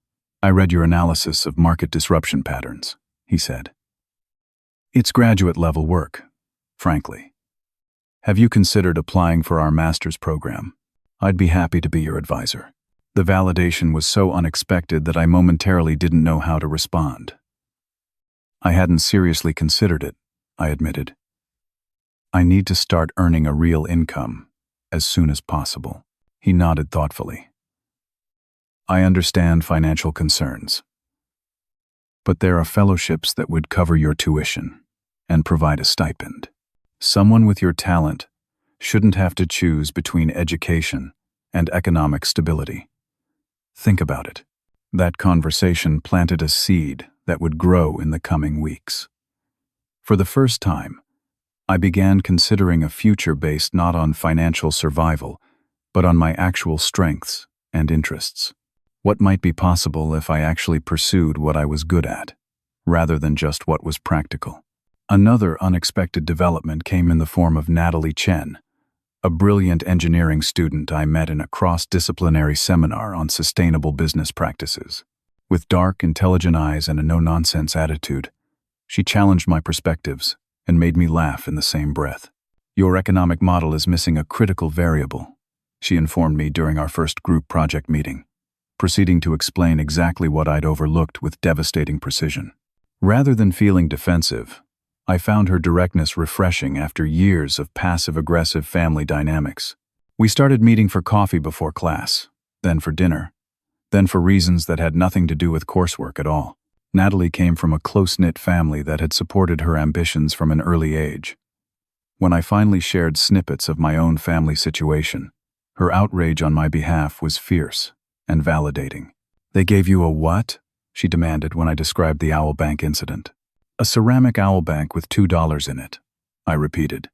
Speaker 1: I read your analysis of market disruption patterns," he said. "It's graduate-level work, frankly. Have you considered applying for our master's program? I'd be happy to be your advisor." The validation was so unexpected that I momentarily didn't know how to respond. I hadn't seriously considered it, I admitted. I need to start earning a real income as soon as possible. He nodded thoughtfully. I understand financial concerns, but there are fellowships that would cover your tuition and provide a stipend. Someone with your talent shouldn't have to choose between education and economic stability. Think about it. That conversation planted a seed that would grow in the coming weeks. For the first time, I began considering a future based not on financial survival, but on my actual strengths and interests. What might be possible if I actually pursued what I was good at, rather than just what was practical. Another unexpected development came in the form of Natalie Chen, a brilliant engineering student I met in a cross-disciplinary seminar on sustainable business practices. With dark, intelligent eyes and a no-nonsense attitude, she challenged my perspectives and made me laugh in the same breath. Your economic model is missing a critical variable, she informed me during our first group project meeting, proceeding to explain exactly what I'd overlooked with devastating precision. Rather than feeling defensive, I found her directness refreshing after years of passive-aggressive family dynamics. We started meeting for coffee before class, then for dinner, then for reasons that had nothing to do with coursework at all. Natalie came from a close-knit family that had supported her ambitions from an early age. When I finally shared snippets of my own family situation, her outrage on my behalf was fierce and validating. "They gave you a what?" she demanded when I described the owl bank incident. "A ceramic owl bank with $2 in it," I repeated,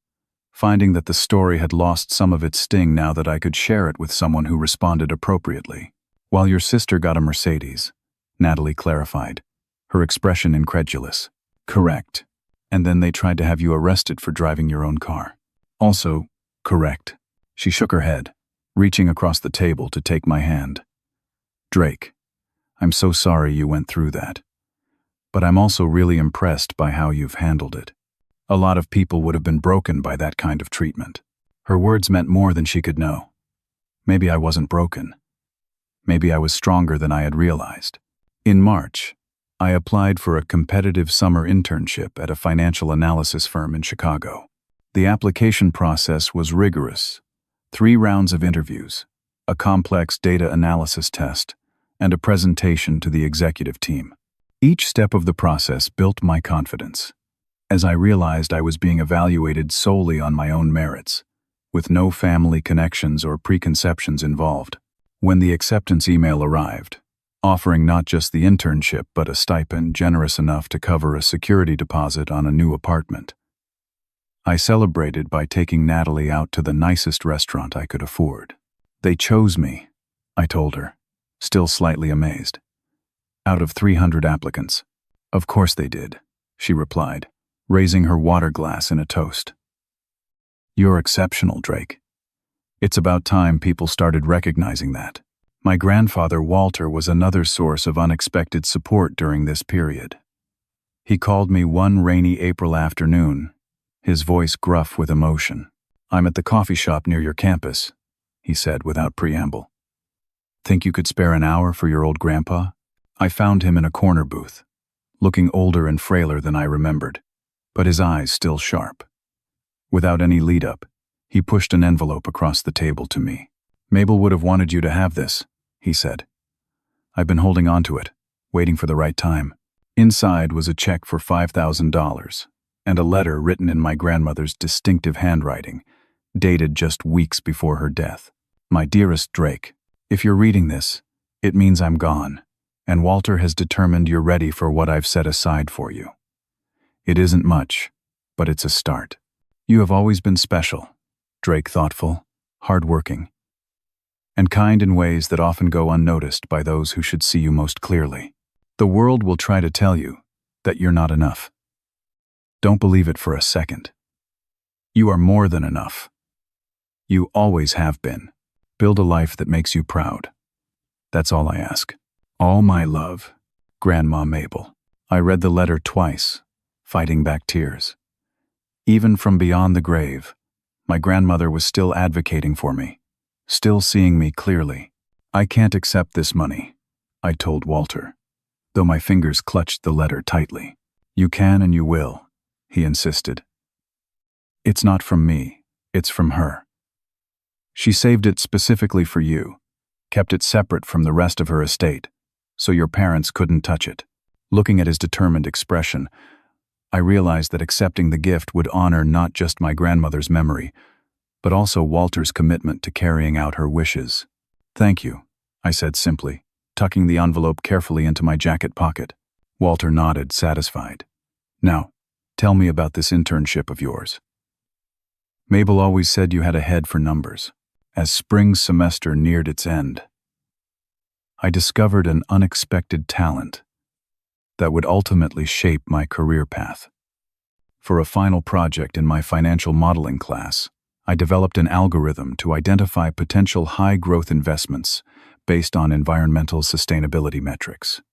Speaker 1: finding that the story had lost some of its sting now that I could share it with someone who responded appropriately. "While your sister got a Mercedes," Natalie clarified, her expression incredulous. "Correct. And then they tried to have you arrested for driving your own car." "Also, correct." She shook her head, reaching across the table to take my hand. "Drake, I'm so sorry you went through that. But I'm also really impressed by how you've handled it. A lot of people would have been broken by that kind of treatment." Her words meant more than she could know. Maybe I wasn't broken. Maybe I was stronger than I had realized. In March, I applied for a competitive summer internship at a financial analysis firm in Chicago. The application process was rigorous. 3 rounds of interviews, a complex data analysis test, and a presentation to the executive team. Each step of the process built my confidence, as I realized I was being evaluated solely on my own merits, with no family connections or preconceptions involved. When the acceptance email arrived, offering not just the internship but a stipend generous enough to cover a security deposit on a new apartment, I celebrated by taking Natalie out to the nicest restaurant I could afford. "They chose me," I told her, still slightly amazed. "Out of 300 applicants." "Of course they did," she replied, raising her water glass in a toast. "You're exceptional, Drake. It's about time people started recognizing that." My grandfather, Walter, was another source of unexpected support during this period. He called me one rainy April afternoon, his voice gruff with emotion. "I'm at the coffee shop near your campus," he said without preamble. "Think you could spare an hour for your old grandpa?" I found him in a corner booth, looking older and frailer than I remembered, but his eyes still sharp. Without any lead-up, he pushed an envelope across the table to me. "Mabel would have wanted you to have this," he said. "I've been holding on to it, waiting for the right time." Inside was a check for $5,000 and a letter written in my grandmother's distinctive handwriting, dated just weeks before her death. "My dearest Drake, if you're reading this, it means I'm gone, and Walter has determined you're ready for what I've set aside for you. It isn't much, but it's a start. You have always been special, Drake, thoughtful, hardworking, and kind in ways that often go unnoticed by those who should see you most clearly. The world will try to tell you that you're not enough. Don't believe it for a second. You are more than enough. You always have been. Build a life that makes you proud. That's all I ask. All my love, Grandma Mabel." I read the letter twice, fighting back tears. Even from beyond the grave, my grandmother was still advocating for me, still seeing me clearly. "I can't accept this money," I told Walter, though my fingers clutched the letter tightly. You can and you will, he insisted. It's not from me, it's from her. She saved it specifically for you, kept it separate from the rest of her estate, so your parents couldn't touch it. Looking at his determined expression, I realized that accepting the gift would honor not just my grandmother's memory, but also Walter's commitment to carrying out her wishes. Thank you, I said simply, tucking the envelope carefully into my jacket pocket. Walter nodded, satisfied. Now, tell me about this internship of yours. Mabel always said you had a head for numbers. As spring's semester neared its end, I discovered an unexpected talent that would ultimately shape my career path. For a final project in my financial modeling class, I developed an algorithm to identify potential high-growth investments based on environmental sustainability metrics.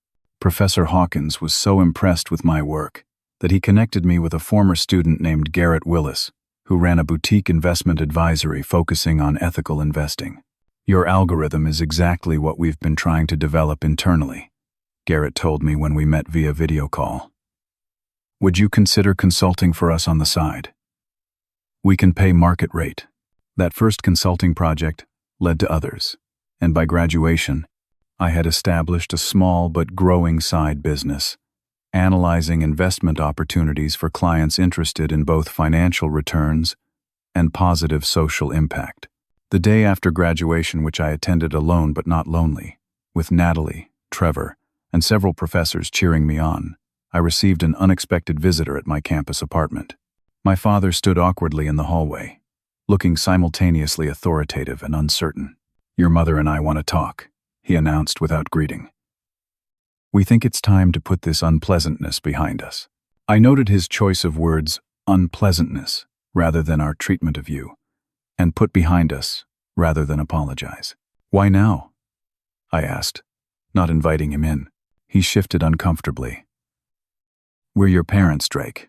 Speaker 1: Professor Hawkins was so impressed with my work that he connected me with a former student named Garrett Willis, who ran a boutique investment advisory focusing on ethical investing. Your algorithm is exactly what we've been trying to develop internally, Garrett told me when we met via video call. Would you consider consulting for us on the side? We can pay market rate. That first consulting project led to others, and by graduation, I had established a small but growing side business, analyzing investment opportunities for clients interested in both financial returns and positive social impact. The day after graduation, which I attended alone but not lonely, with Natalie, Trevor, and several professors cheering me on, I received an unexpected visitor at my campus apartment. My father stood awkwardly in the hallway, looking simultaneously authoritative and uncertain. Your mother and I want to talk, he announced without greeting. We think it's time to put this unpleasantness behind us. I noted his choice of words, unpleasantness, rather than our treatment of you, and put behind us, rather than apologize. Why now? I asked, not inviting him in. He shifted uncomfortably. We're your parents, Drake.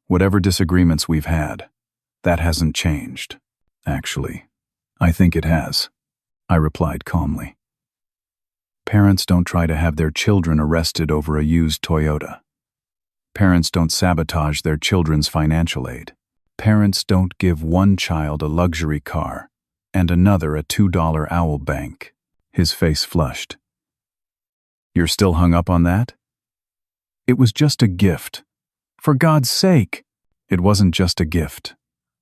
Speaker 1: Whatever disagreements we've had, that hasn't changed. Actually, I think it has, I replied calmly. Parents don't try to have their children arrested over a used Toyota. Parents don't sabotage their children's financial aid. Parents don't give one child a luxury car and another a $2 owl bank. His face flushed. You're still hung up on that? It was just a gift. For God's sake! It wasn't just a gift,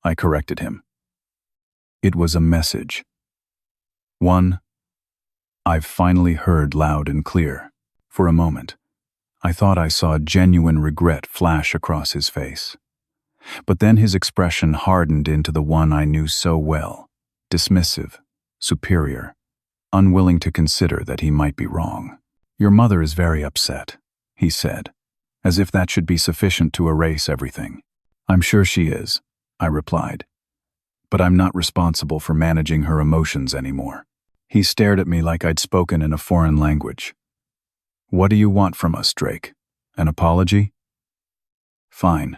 Speaker 1: I corrected him. It was a message. One I've finally heard loud and clear. For a moment, I thought I saw genuine regret flash across his face. But then his expression hardened into the one I knew so well, dismissive, superior, unwilling to consider that he might be wrong. Your mother is very upset, he said, as if that should be sufficient to erase everything. I'm sure she is, I replied, but I'm not responsible for managing her emotions anymore. He stared at me like I'd spoken in a foreign language. What do you want from us, Drake? An apology? Fine.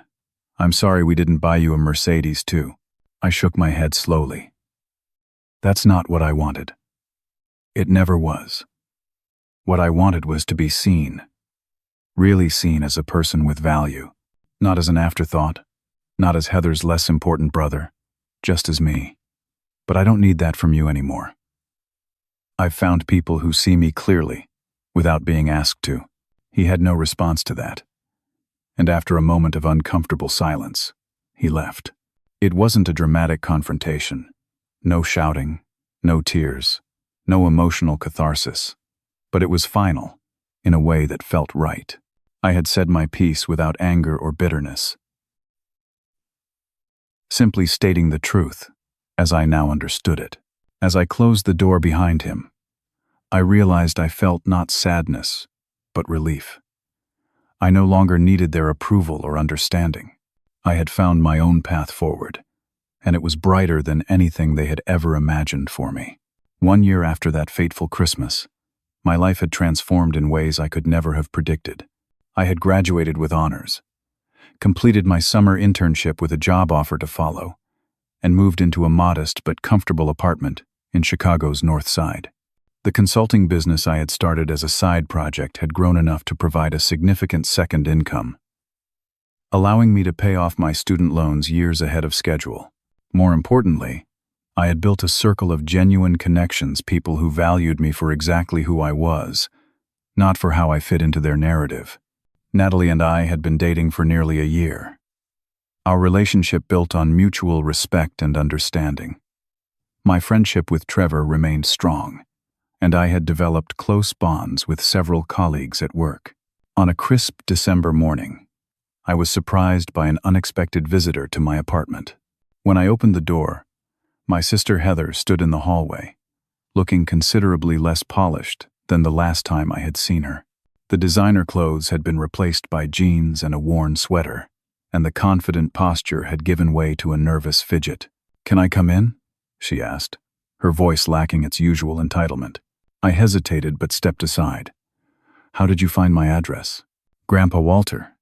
Speaker 1: I'm sorry we didn't buy you a Mercedes, too. I shook my head slowly. That's not what I wanted. It never was. What I wanted was to be seen. Really seen as a person with value. Not as an afterthought. Not as Heather's less important brother. Just as me. But I don't need that from you anymore. I've found people who see me clearly, without being asked to. He had no response to that. And after a moment of uncomfortable silence, he left. It wasn't a dramatic confrontation. No shouting, no tears, no emotional catharsis. But it was final, in a way that felt right. I had said my piece without anger or bitterness. Simply stating the truth, as I now understood it. As I closed the door behind him, I realized I felt not sadness, but relief. I no longer needed their approval or understanding. I had found my own path forward, and it was brighter than anything they had ever imagined for me. 1 year after that fateful Christmas, my life had transformed in ways I could never have predicted. I had graduated with honors, completed my summer internship with a job offer to follow, and moved into a modest but comfortable apartment in Chicago's North Side. The consulting business I had started as a side project had grown enough to provide a significant second income, allowing me to pay off my student loans years ahead of schedule. More importantly, I had built a circle of genuine connections, people who valued me for exactly who I was, not for how I fit into their narrative. Natalie and I had been dating for nearly a year. Our relationship built on mutual respect and understanding. My friendship with Trevor remained strong, and I had developed close bonds with several colleagues at work. On a crisp December morning, I was surprised by an unexpected visitor to my apartment. When I opened the door, my sister Heather stood in the hallway, looking considerably less polished than the last time I had seen her. The designer clothes had been replaced by jeans and a worn sweater, and the confident posture had given way to a nervous fidget. "Can I come in?" she asked, her voice lacking its usual entitlement. I hesitated but stepped aside. "How did you find my address?" "Grandpa Walter,"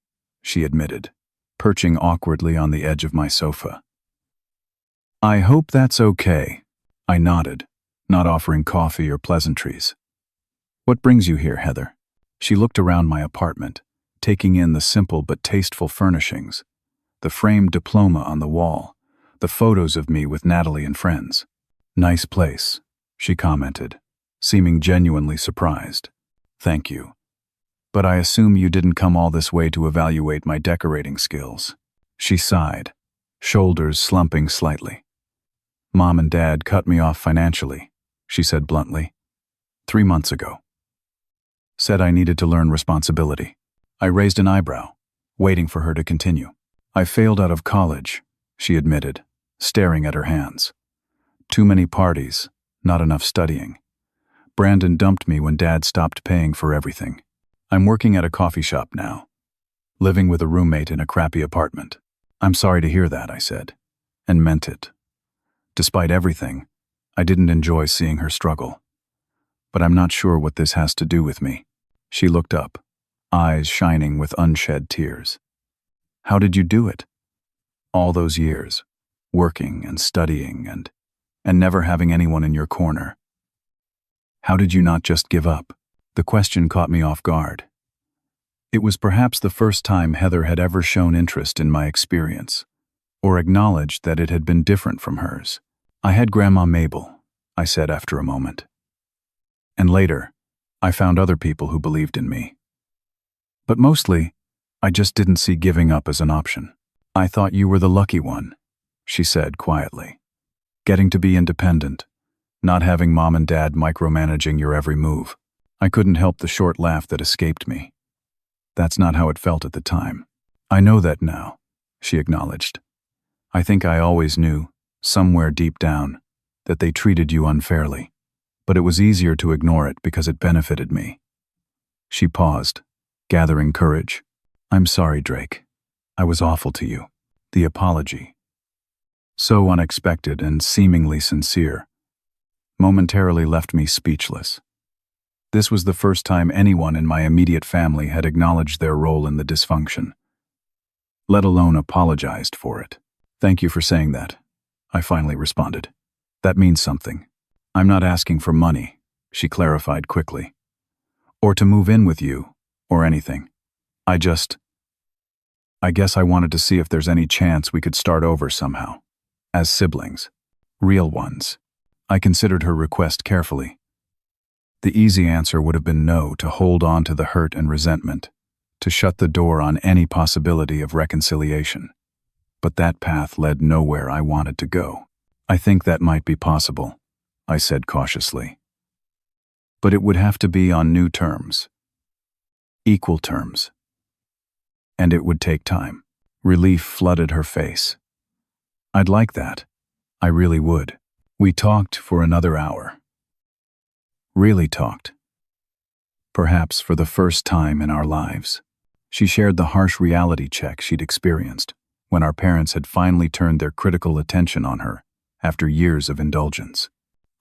Speaker 1: she admitted, perching awkwardly on the edge of my sofa. "I hope that's okay," I nodded, not offering coffee or pleasantries. "What brings you here, Heather?" She looked around my apartment, taking in the simple but tasteful furnishings, the framed diploma on the wall, the photos of me with Natalie and friends. "Nice place," she commented, seeming genuinely surprised. "Thank you. But I assume you didn't come all this way to evaluate my decorating skills." She sighed, shoulders slumping slightly. "Mom and Dad cut me off financially," she said bluntly. 3 months ago. Said I needed to learn responsibility. I raised an eyebrow, waiting for her to continue. "I failed out of college," she admitted, staring at her hands. "Too many parties, not enough studying. Brandon dumped me when Dad stopped paying for everything. I'm working at a coffee shop now, living with a roommate in a crappy apartment." "I'm sorry to hear that," I said, and meant it. Despite everything, I didn't enjoy seeing her struggle. "But I'm not sure what this has to do with me." She looked up, eyes shining with unshed tears. "How did you do it? All those years, working and studying and never having anyone in your corner. How did you not just give up?" The question caught me off guard. It was perhaps the first time Heather had ever shown interest in my experience, or acknowledged that it had been different from hers. "I had Grandma Mabel," I said after a moment. "And later, I found other people who believed in me. But mostly, I just didn't see giving up as an option." "I thought you were the lucky one," she said quietly. "Getting to be independent, not having Mom and Dad micromanaging your every move." I couldn't help the short laugh that escaped me. "That's not how it felt at the time." "I know that now," she acknowledged. "I think I always knew, somewhere deep down, that they treated you unfairly. But it was easier to ignore it because it benefited me." She paused, gathering courage. "I'm sorry, Drake. I was awful to you." The apology, so unexpected and seemingly sincere, momentarily left me speechless. This was the first time anyone in my immediate family had acknowledged their role in the dysfunction, let alone apologized for it. "Thank you for saying that," I finally responded. "That means something. I'm not asking for money," she clarified quickly, "or to move in with you, or anything. I guess I wanted to see if there's any chance we could start over somehow, as siblings, real ones." I considered her request carefully. The easy answer would have been no, to hold on to the hurt and resentment, to shut the door on any possibility of reconciliation. But that path led nowhere I wanted to go. "I think that might be possible," I said cautiously. "But it would have to be on new terms. Equal terms. And it would take time." Relief flooded her face. "I'd like that. I really would." We talked for another hour. Really talked. Perhaps for the first time in our lives. She shared the harsh reality check she'd experienced when our parents had finally turned their critical attention on her after years of indulgence.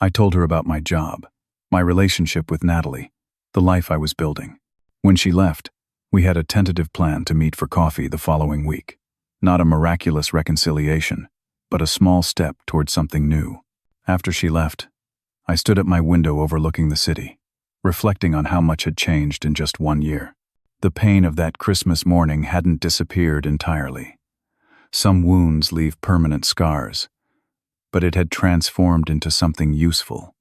Speaker 1: I told her about my job, my relationship with Natalie, the life I was building. When she left, we had a tentative plan to meet for coffee the following week. Not a miraculous reconciliation, but a small step towards something new. After she left, I stood at my window overlooking the city, reflecting on how much had changed in just 1 year. The pain of that Christmas morning hadn't disappeared entirely. Some wounds leave permanent scars, but it had transformed into something useful,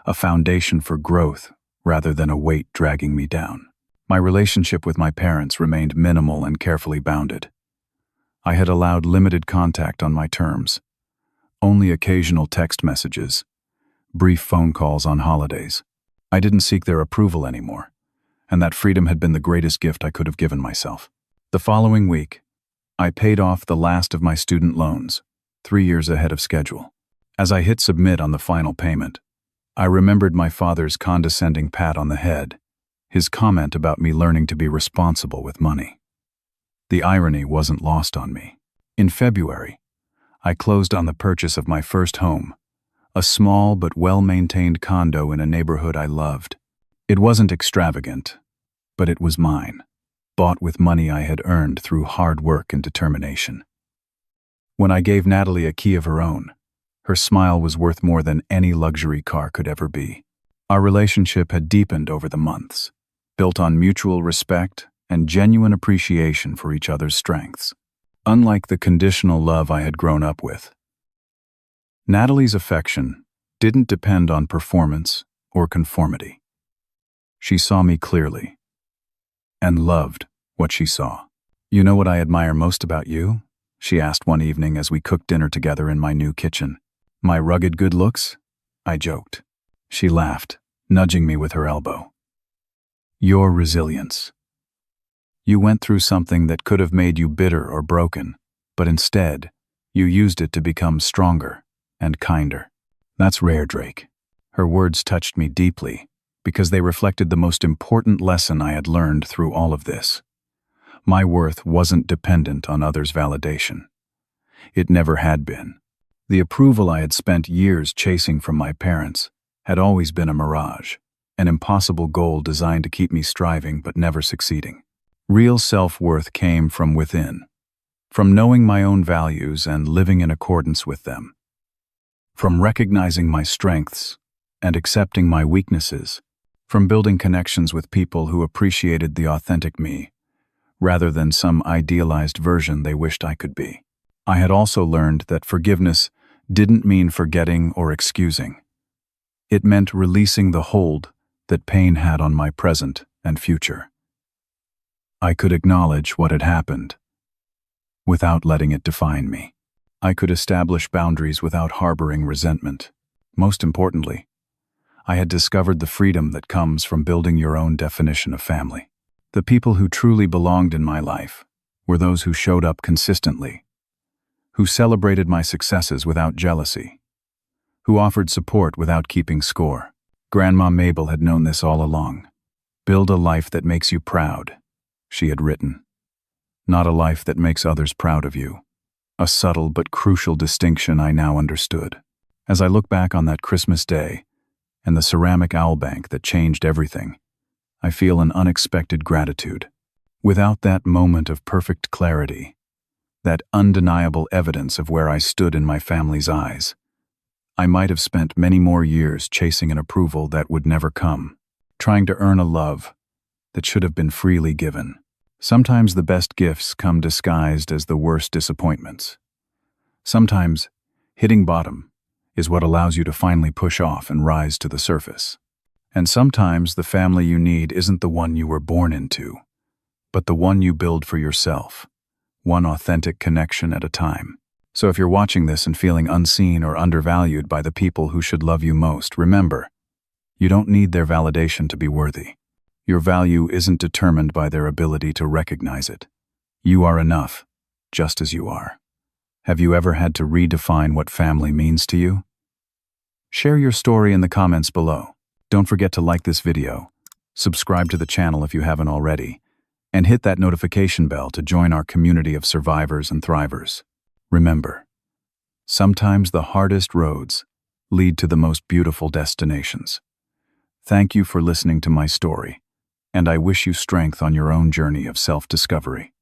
Speaker 1: a foundation for growth rather than a weight dragging me down. My relationship with my parents remained minimal and carefully bounded. I had allowed limited contact on my terms, only occasional text messages, brief phone calls on holidays. I didn't seek their approval anymore, and that freedom had been the greatest gift I could have given myself. The following week, I paid off the last of my student loans, 3 years ahead of schedule. As I hit submit on the final payment, I remembered my father's condescending pat on the head, his comment about me learning to be responsible with money. The irony wasn't lost on me. In February, I closed on the purchase of my first home, a small but well-maintained condo in a neighborhood I loved. It wasn't extravagant, but it was mine, bought with money I had earned through hard work and determination. When I gave Natalie a key of her own, her smile was worth more than any luxury car could ever be. Our relationship had deepened over the months, built on mutual respect and genuine appreciation for each other's strengths. Unlike the conditional love I had grown up with, Natalie's affection didn't depend on performance or conformity. She saw me clearly and loved what she saw. "You know what I admire most about you?" she asked one evening as we cooked dinner together in my new kitchen. "My rugged good looks?" I joked. She laughed, nudging me with her elbow. "Your resilience. You went through something that could have made you bitter or broken, but instead, you used it to become stronger and kinder. That's rare, Drake." Her words touched me deeply because they reflected the most important lesson I had learned through all of this. My worth wasn't dependent on others' validation. It never had been. The approval I had spent years chasing from my parents had always been a mirage, an impossible goal designed to keep me striving but never succeeding. Real self-worth came from within, from knowing my own values and living in accordance with them, from recognizing my strengths and accepting my weaknesses, from building connections with people who appreciated the authentic me, rather than some idealized version they wished I could be. I had also learned that forgiveness didn't mean forgetting or excusing. It meant releasing the hold that pain had on my present and future. I could acknowledge what had happened without letting it define me. I could establish boundaries without harboring resentment. Most importantly, I had discovered the freedom that comes from building your own definition of family. The people who truly belonged in my life were those who showed up consistently, who celebrated my successes without jealousy, who offered support without keeping score. Grandma Mabel had known this all along. "Build a life that makes you proud," she had written. "Not a life that makes others proud of you." A subtle but crucial distinction I now understood. As I look back on that Christmas day and the ceramic owl bank that changed everything, I feel an unexpected gratitude. Without that moment of perfect clarity, that undeniable evidence of where I stood in my family's eyes, I might have spent many more years chasing an approval that would never come, trying to earn a love that should have been freely given. Sometimes the best gifts come disguised as the worst disappointments. Sometimes hitting bottom is what allows you to finally push off and rise to the surface. And sometimes the family you need isn't the one you were born into, but the one you build for yourself, one authentic connection at a time. So if you're watching this and feeling unseen or undervalued by the people who should love you most, remember, you don't need their validation to be worthy. Your value isn't determined by their ability to recognize it. You are enough, just as you are. Have you ever had to redefine what family means to you? Share your story in the comments below. Don't forget to like this video, subscribe to the channel if you haven't already, and hit that notification bell to join our community of survivors and thrivers. Remember, sometimes the hardest roads lead to the most beautiful destinations. Thank you for listening to my story, and I wish you strength on your own journey of self-discovery.